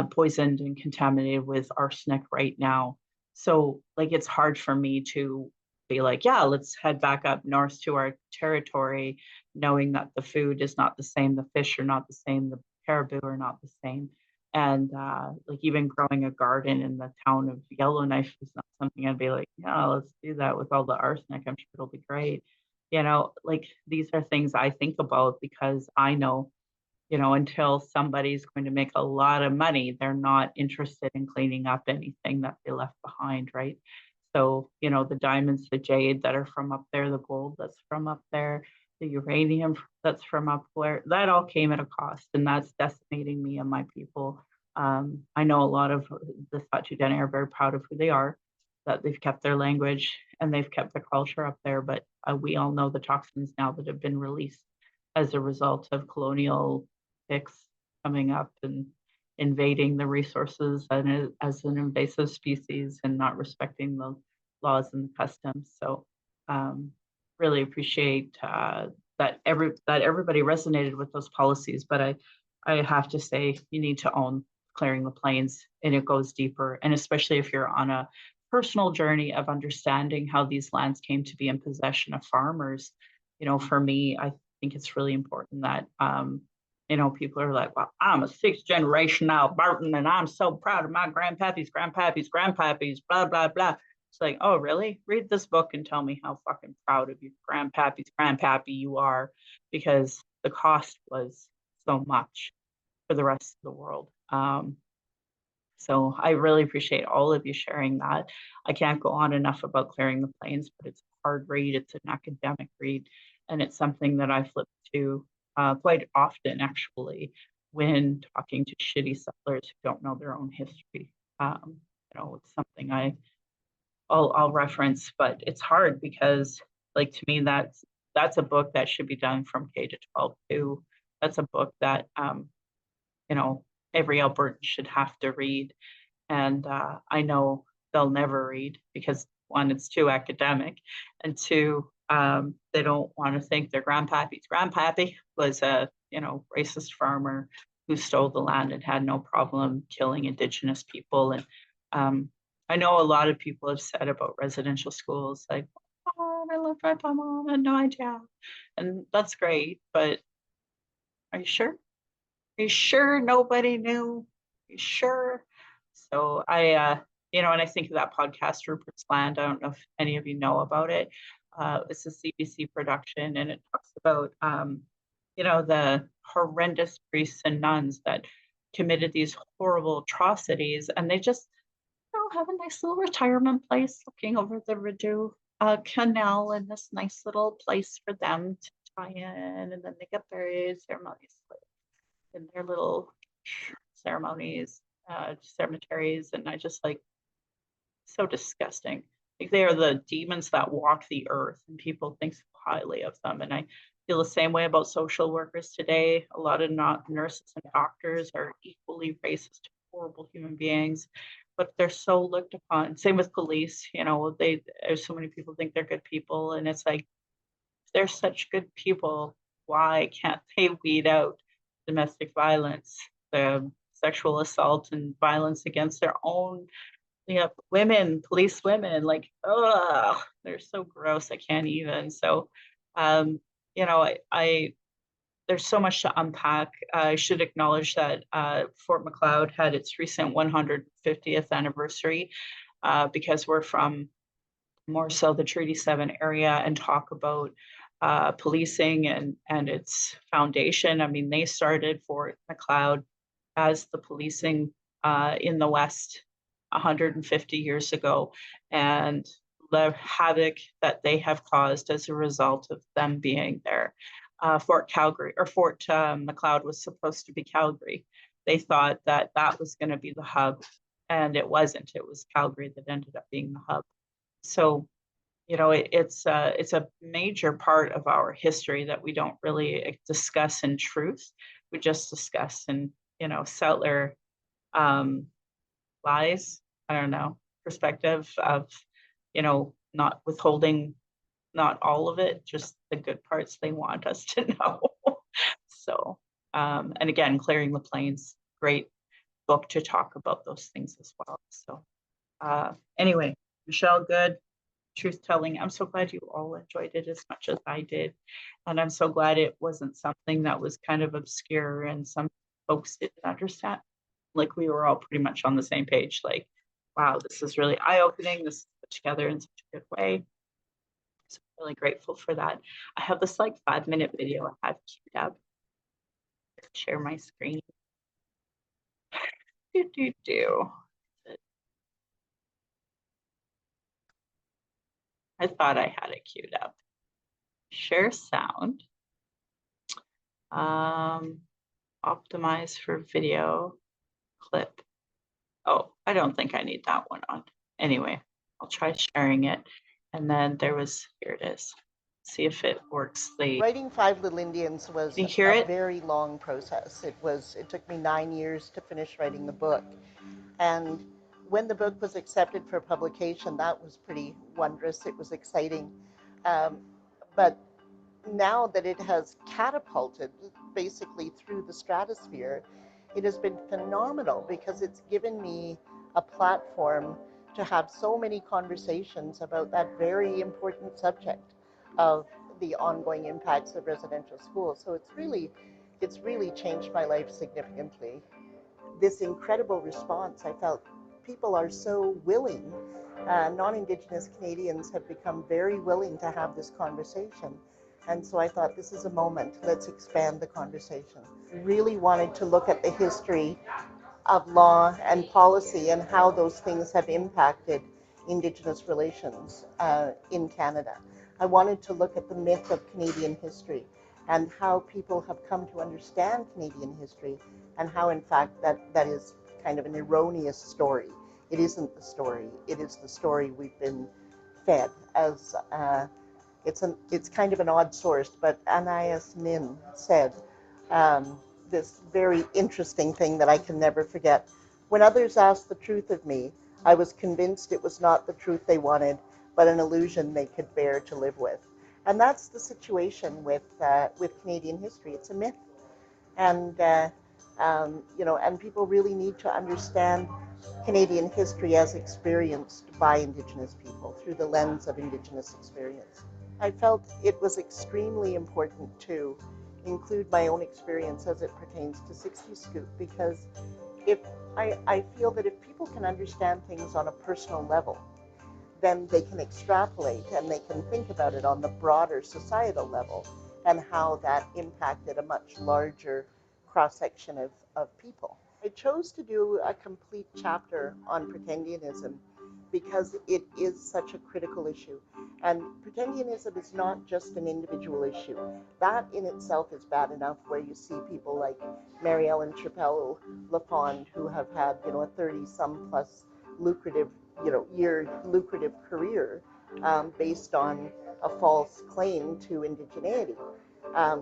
poisoned and contaminated with arsenic right now. So like it's hard for me to be like, yeah, let's head back up north to our territory, knowing that the food is not the same, the fish are not the same, the caribou are not the same. And like even growing a garden in the town of Yellowknife is not something I'd be like, yeah, let's do that with all the arsenic. I'm sure it'll be great. You know, like these are things I think about because I know, you know, until somebody's going to make a lot of money, they're not interested in cleaning up anything that they left behind, right? So, you know, the diamonds, the jade that are from up there, the gold that's from up there, the uranium that's from up there, that all came at a cost, and that's decimating me and my people. I know a lot of the Sat2 Dene are very proud of who they are, that they've kept their language and they've kept the culture up there, but we all know the toxins now that have been released as a result of colonial ticks coming up and invading the resources and as an invasive species and not respecting the laws and the customs. So really appreciate that everybody resonated with those policies. But I have to say you need to own clearing the plains, and it goes deeper. And especially if you're on a personal journey of understanding how these lands came to be in possession of farmers, you know, for me, I think it's really important that you know, people are like, well, I'm a sixth generation Albertan and I'm so proud of my grandpappy's, blah, blah, blah. It's like, oh, really? Read this book and tell me how fucking proud of your grandpappy you are, because the cost was so much for the rest of the world. So I really appreciate all of you sharing that. I can't go on enough about clearing the plains, but it's a hard read. It's an academic read, and it's something that I flip to quite often, actually, when talking to shitty settlers who don't know their own history. You know, it's something I'll reference, but it's hard because, like, to me, that's a book that should be done from K to 12 too. That's a book that you know, every Albertan should have to read. And I know they'll never read because one, it's too academic, and two, they don't want to think their grandpappy was a, you know, racist farmer who stole the land and had no problem killing Indigenous people. And I know a lot of people have said about residential schools, like, oh, I love my mom, I had no idea. And that's great, but are you sure? Are you sure nobody knew? Are you sure? So you know, and I think of that podcast, Rupert's Land. I don't know if any of you know about it. It's a CBC production, and it talks about, you know, the horrendous priests and nuns that committed these horrible atrocities, and they just, you know, have a nice little retirement place looking over the Rideau Canal, and this nice little place for them to tie in, and then they get buried ceremoniously in their little ceremonies, cemeteries, and I just like, so disgusting. Like they are the demons that walk the earth, and people think so highly of them. And I feel the same way about social workers today. A lot of not nurses and doctors are equally racist, horrible human beings, but they're so looked upon. Same with police. You know, there's so many people think they're good people, and it's like, if they're such good people, why can't they weed out domestic violence, the sexual assault and violence against their own, you know, women, police women? Like, oh, they're so gross. I can't even. So, you know, I there's so much to unpack. I should acknowledge that Fort Macleod had its recent 150th anniversary because we're from more so the Treaty 7 area, and talk about policing and its foundation. I mean, they started Fort Macleod as the policing in the West 150 years ago, and the havoc that they have caused as a result of them being there. Fort Calgary or Fort McLeod was supposed to be Calgary. They thought that that was going to be the hub, and it wasn't. It was Calgary that ended up being the hub. So, you know, it's a major part of our history that we don't really discuss in truth. We just discuss in, you know, settler lies, I don't know, perspective of, you know, not withholding, not all of it, just the good parts they want us to know. So, and again, Clearing the Plains, great book to talk about those things as well. So, anyway, Michelle, good truth telling. I'm so glad you all enjoyed it as much as I did. And I'm so glad it wasn't something that was kind of obscure and some folks didn't understand. Like we were all pretty much on the same page. Like, wow, this is really eye-opening. This is put together in such a good way. So I'm really grateful for that. I have this like 5-minute video I have queued up. Share my screen. I thought I had it queued up. Share sound. Optimize for video clip. Oh, I don't think I need that one on. Anyway, I'll try sharing it. And then there was, here it is. See if it works. Writing Five Little Indians was a very long process. It took me 9 years to finish writing the book. And when the book was accepted for publication, that was pretty wondrous. It was exciting. But now that it has catapulted basically through the stratosphere, it has been phenomenal because it's given me a platform to have so many conversations about that very important subject of the ongoing impacts of residential schools. So it's really changed my life significantly. This incredible response, I felt people are so willing. Non-Indigenous Canadians have become very willing to have this conversation. And so I thought, this is a moment, let's expand the conversation. I really wanted to look at the history of law and policy and how those things have impacted Indigenous relations in Canada. I wanted to look at the myth of Canadian history and how people have come to understand Canadian history and how, in fact, that is kind of an erroneous story. It isn't the story. It is the story we've been fed as it's kind of an odd source, but Anais Nin said this very interesting thing that I can never forget. When others asked the truth of me, I was convinced it was not the truth they wanted, but an illusion they could bear to live with. And that's the situation with Canadian history. It's a myth, and you know, and people really need to understand Canadian history as experienced by Indigenous people through the lens of Indigenous experience. I felt it was extremely important to include my own experience as it pertains to 60 Scoop, because if I feel that if people can understand things on a personal level, then they can extrapolate and they can think about it on the broader societal level and how that impacted a much larger cross-section of people. I chose to do a complete chapter on pretendianism because it is such a critical issue. And pretendianism is not just an individual issue. That in itself is bad enough, where you see people like Mary Ellen Chappelle LaFond, who have had, you know, a 30-some plus lucrative, lucrative career based on a false claim to indigeneity.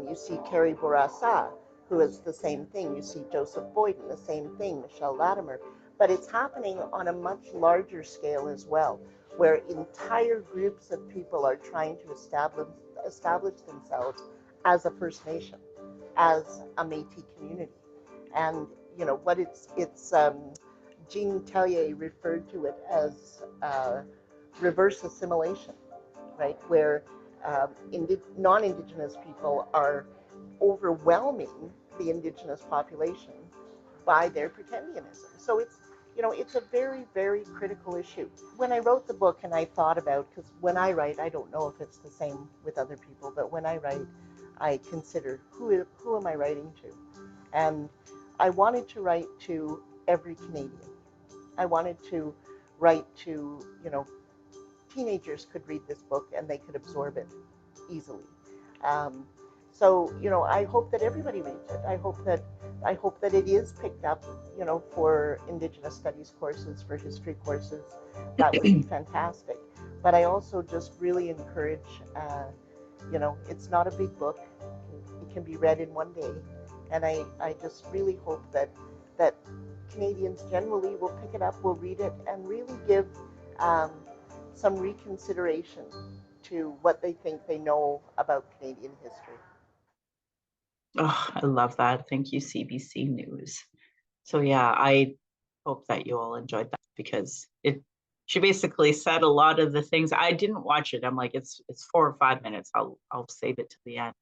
You see Carrie Bourassa, who is the same thing. You see Joseph Boyden, the same thing, Michelle Latimer. But it's happening on a much larger scale as well, where entire groups of people are trying to establish themselves as a First Nation, as a Métis community. And, you know, what Jean Tellier referred to it as reverse assimilation, right? Where non-Indigenous people are overwhelming the Indigenous population by their pretendianism. So it's, you know, it's a very, very critical issue. When I wrote the book and I thought about, because when I write, I don't know if it's the same with other people, but when I write, I consider who am I writing to? And I wanted to write to every Canadian. I wanted to write to, you know, teenagers could read this book and they could absorb it easily. So, you know, I hope that everybody reads it. I hope that it is picked up, you know, for Indigenous studies courses, for history courses. That would be fantastic. But I also just really encourage, you know, it's not a big book. It can be read in one day. And I just really hope that Canadians generally will pick it up, will read it, and really give some reconsideration to what they think they know about Canadian history. Oh, I love that. Thank you, CBC News. So yeah, I hope that you all enjoyed that because she basically said a lot of the things. I didn't watch it. I'm like, it's 4 or 5 minutes. I'll save it to the end.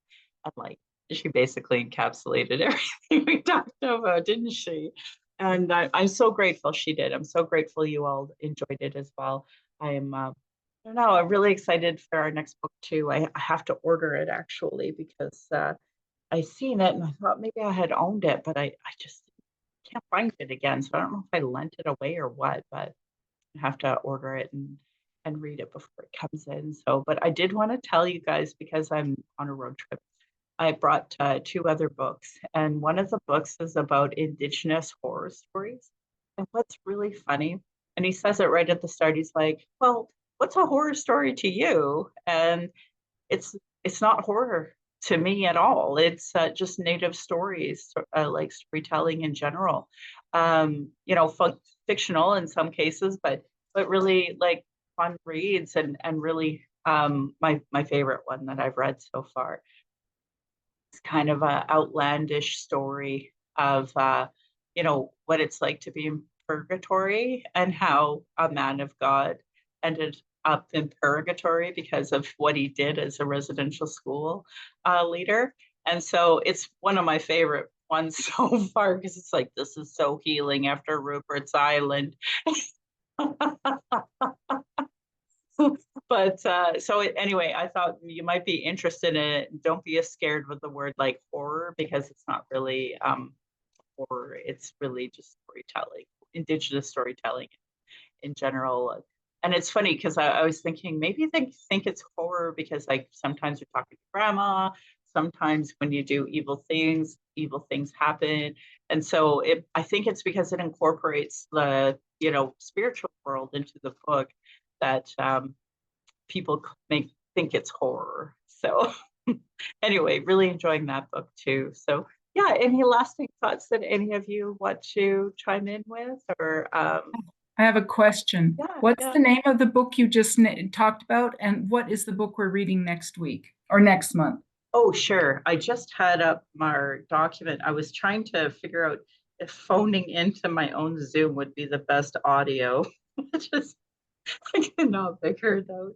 I'm like, she basically encapsulated everything we talked about, didn't she? And I'm so grateful she did. I'm so grateful you all enjoyed it as well. I'm I don't know, I'm really excited for our next book too. I have to order it actually because I seen it and I thought maybe I had owned it, but I just can't find it again. So I don't know if I lent it away or what, but I have to order it and read it before it comes in. So, but I did want to tell you guys because I'm on a road trip. I brought 2 other books, and one of the books is about Indigenous horror stories. And what's really funny, and he says it right at the start, he's like, "Well, what's a horror story to you?" And it's not horror to me at all. It's just Native stories, like storytelling in general. You know, fictional in some cases, but really like fun reads and really my favorite one that I've read so far. It's kind of a outlandish story of you know what it's like to be in purgatory and how a man of God ended up in purgatory because of what he did as a residential school leader. And so it's one of my favorite ones so far because it's like this is so healing after Rupert's Island. But so anyway, I thought you might be interested in it. Don't be as scared with the word like horror because it's not really horror. It's really just storytelling, Indigenous storytelling in general. And it's funny because I was thinking maybe they think it's horror because like sometimes you're talking to grandma, sometimes when you do evil things happen. And so I think it's because it incorporates the, you know, spiritual world into the book that people may think it's horror. So anyway, really enjoying that book too. So yeah, any lasting thoughts that any of you want to chime in with or I have a question. Yeah, What's the name of the book you just talked about? And what is the book we're reading next week or next month? Oh, sure. I just had up my document. I was trying to figure out if phoning into my own Zoom would be the best audio. Just I cannot figure it out.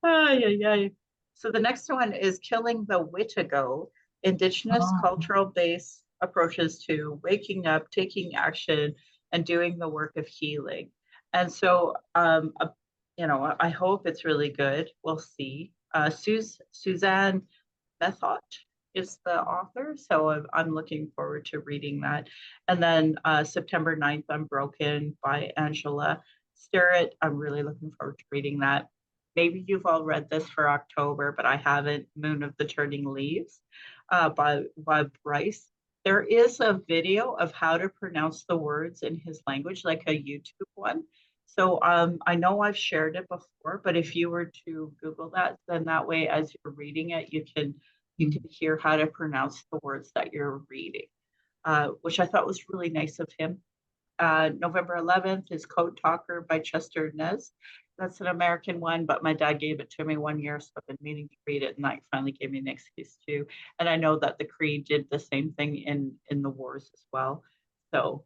Yeah. So the next one is Killing the Wittigo, Indigenous cultural-based approaches to waking up, taking action, and doing the work of healing. And so, you know, I hope it's really good. We'll see. Suzanne Methot is the author, so I'm looking forward to reading that. And then September 9th, Unbroken by Angela Starrett. I'm really looking forward to reading that. Maybe you've all read this for October, but I haven't. Moon of the Turning Leaves by Bryce. There is a video of how to pronounce the words in his language, like a YouTube one. So I know I've shared it before, but if you were to Google that, then that way, as you're reading it, you can hear how to pronounce the words that you're reading, which I thought was really nice of him. November 11th is Code Talker by Chester Nez. That's an American one, but my dad gave it to me one year, so I've been meaning to read it, and that finally gave me an excuse too. And I know that the Cree did the same thing in the wars as well. So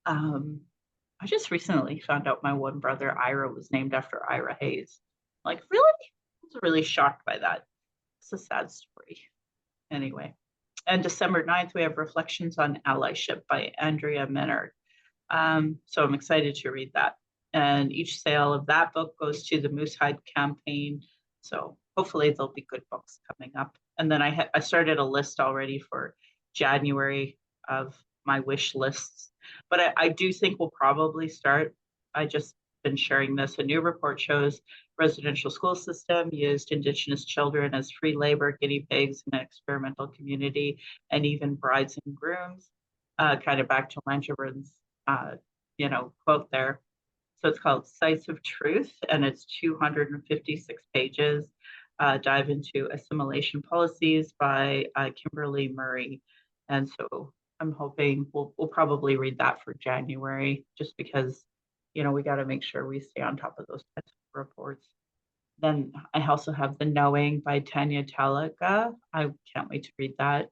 I just recently found out my one brother, Ira, was named after Ira Hayes. Like, really? I was really shocked by that. It's a sad story. Anyway, and December 9th, we have Reflections on Allyship by Andrea Menard. So I'm excited to read that. And each sale of that book goes to the Moosehide campaign. So hopefully there'll be good books coming up. And then I started a list already for January of my wish lists. But I do think we'll probably start. I just been sharing this. A new report shows residential school system used Indigenous children as free labor, guinea pigs in an experimental community, and even brides and grooms. Kind of back to Langebrun's, quote there. So it's called Sites of Truth, and it's 256 pages. Dive into assimilation policies by Kimberly Murray. And so I'm hoping we'll probably read that for January, just because, we got to make sure we stay on top of those types of reports. Then I also have The Knowing by Tanya Talaka. I can't wait to read that.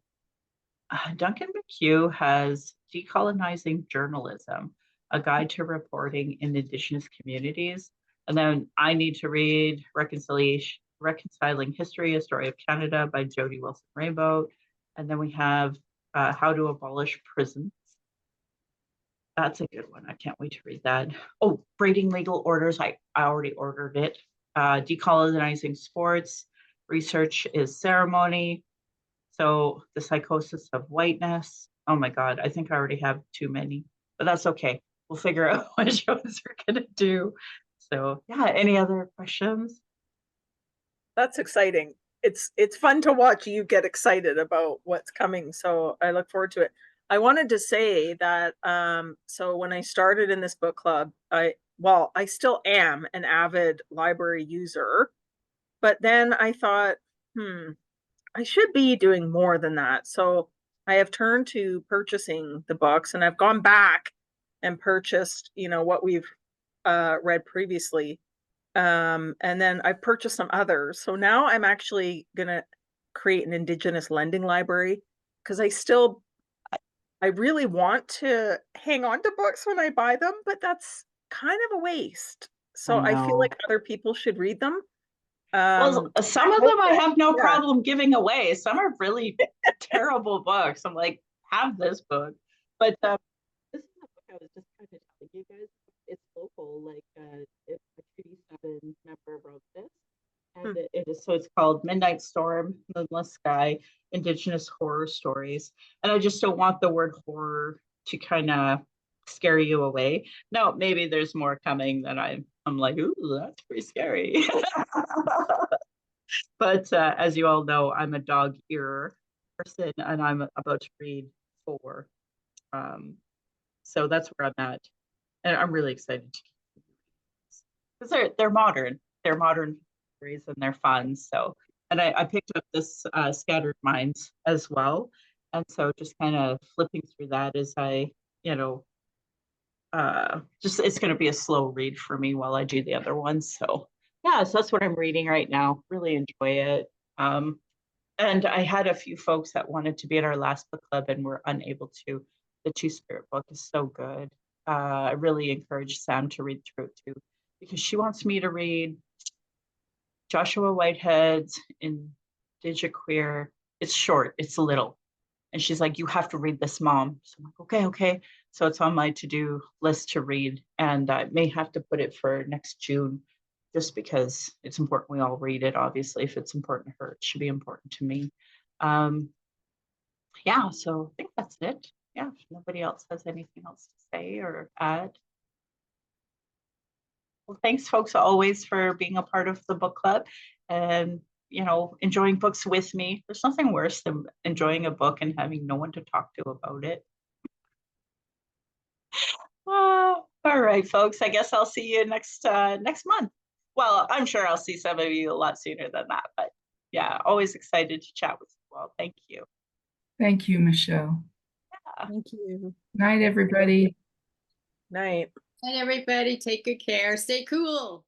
Duncan McHugh has Decolonizing Journalism, a guide to reporting in Indigenous communities. And then I need to read Reconciling History, A Story of Canada by Jody Wilson Rainbow. And then we have How to Abolish Prisons. That's a good one. I can't wait to read that. Oh, Braiding Legal Orders. I already ordered it. Decolonizing Sports. Research is Ceremony. So The Psychosis of Whiteness. Oh my God, I think I already have too many, but that's okay. We'll figure out what shows we're gonna do. So yeah, any other questions? That's exciting. It's fun to watch you get excited about what's coming. So I look forward to it. I wanted to say that so when I started in this book club, I still am an avid library user, but then I thought, I should be doing more than that. So I have turned to purchasing the books, and I've gone back and purchased, what we've read previously. And then I purchased some others. So now I'm actually going to create an Indigenous lending library, because I really want to hang on to books when I buy them, but that's kind of a waste. So I feel like other people should read them. Well, some of them I have no problem giving away. Some are really terrible books. I'm like, have this book. But this is a book I was just trying to tell you guys. It's local, like it's a Treaty 7 member wrote this. And it's called Midnight Storm, Moonless Sky, Indigenous Horror Stories. And I just don't want the word horror to kind of scare you away. No, maybe there's more coming that I'm like, ooh, that's pretty scary. But as you all know, I'm a dog ear person, and I'm about to read 4. So that's where I'm at. And I'm really excited to because they're modern. They're modern stories and they're fun. So, and I picked up this Scattered Minds as well. And so just kind of flipping through that as I, it's going to be a slow read for me while I do the other ones. So yeah, so that's what I'm reading right now. Really enjoy it. And I had a few folks that wanted to be at our last book club and were unable to. The Two-Spirit book is so good. I really encourage Sam to read through it too, because she wants me to read Joshua Whitehead's Indigiqueer. It's short, it's little. And she's like, you have to read this, Mom. So I'm like, okay. So it's on my to-do list to read, and I may have to put it for next June, just because it's important we all read it. Obviously, if it's important to her, it should be important to me. Yeah, so I think that's it. Yeah, if nobody else has anything else to say or add. Well, thanks, folks, always for being a part of the book club and, enjoying books with me. There's nothing worse than enjoying a book and having no one to talk to about it. All right, folks, I guess I'll see you next month. Well, I'm sure I'll see some of you a lot sooner than that, but yeah, always excited to chat with you all. Thank you. Thank you, Michelle. Yeah. Thank you. Night, everybody. Night. And everybody, take good care. Stay cool.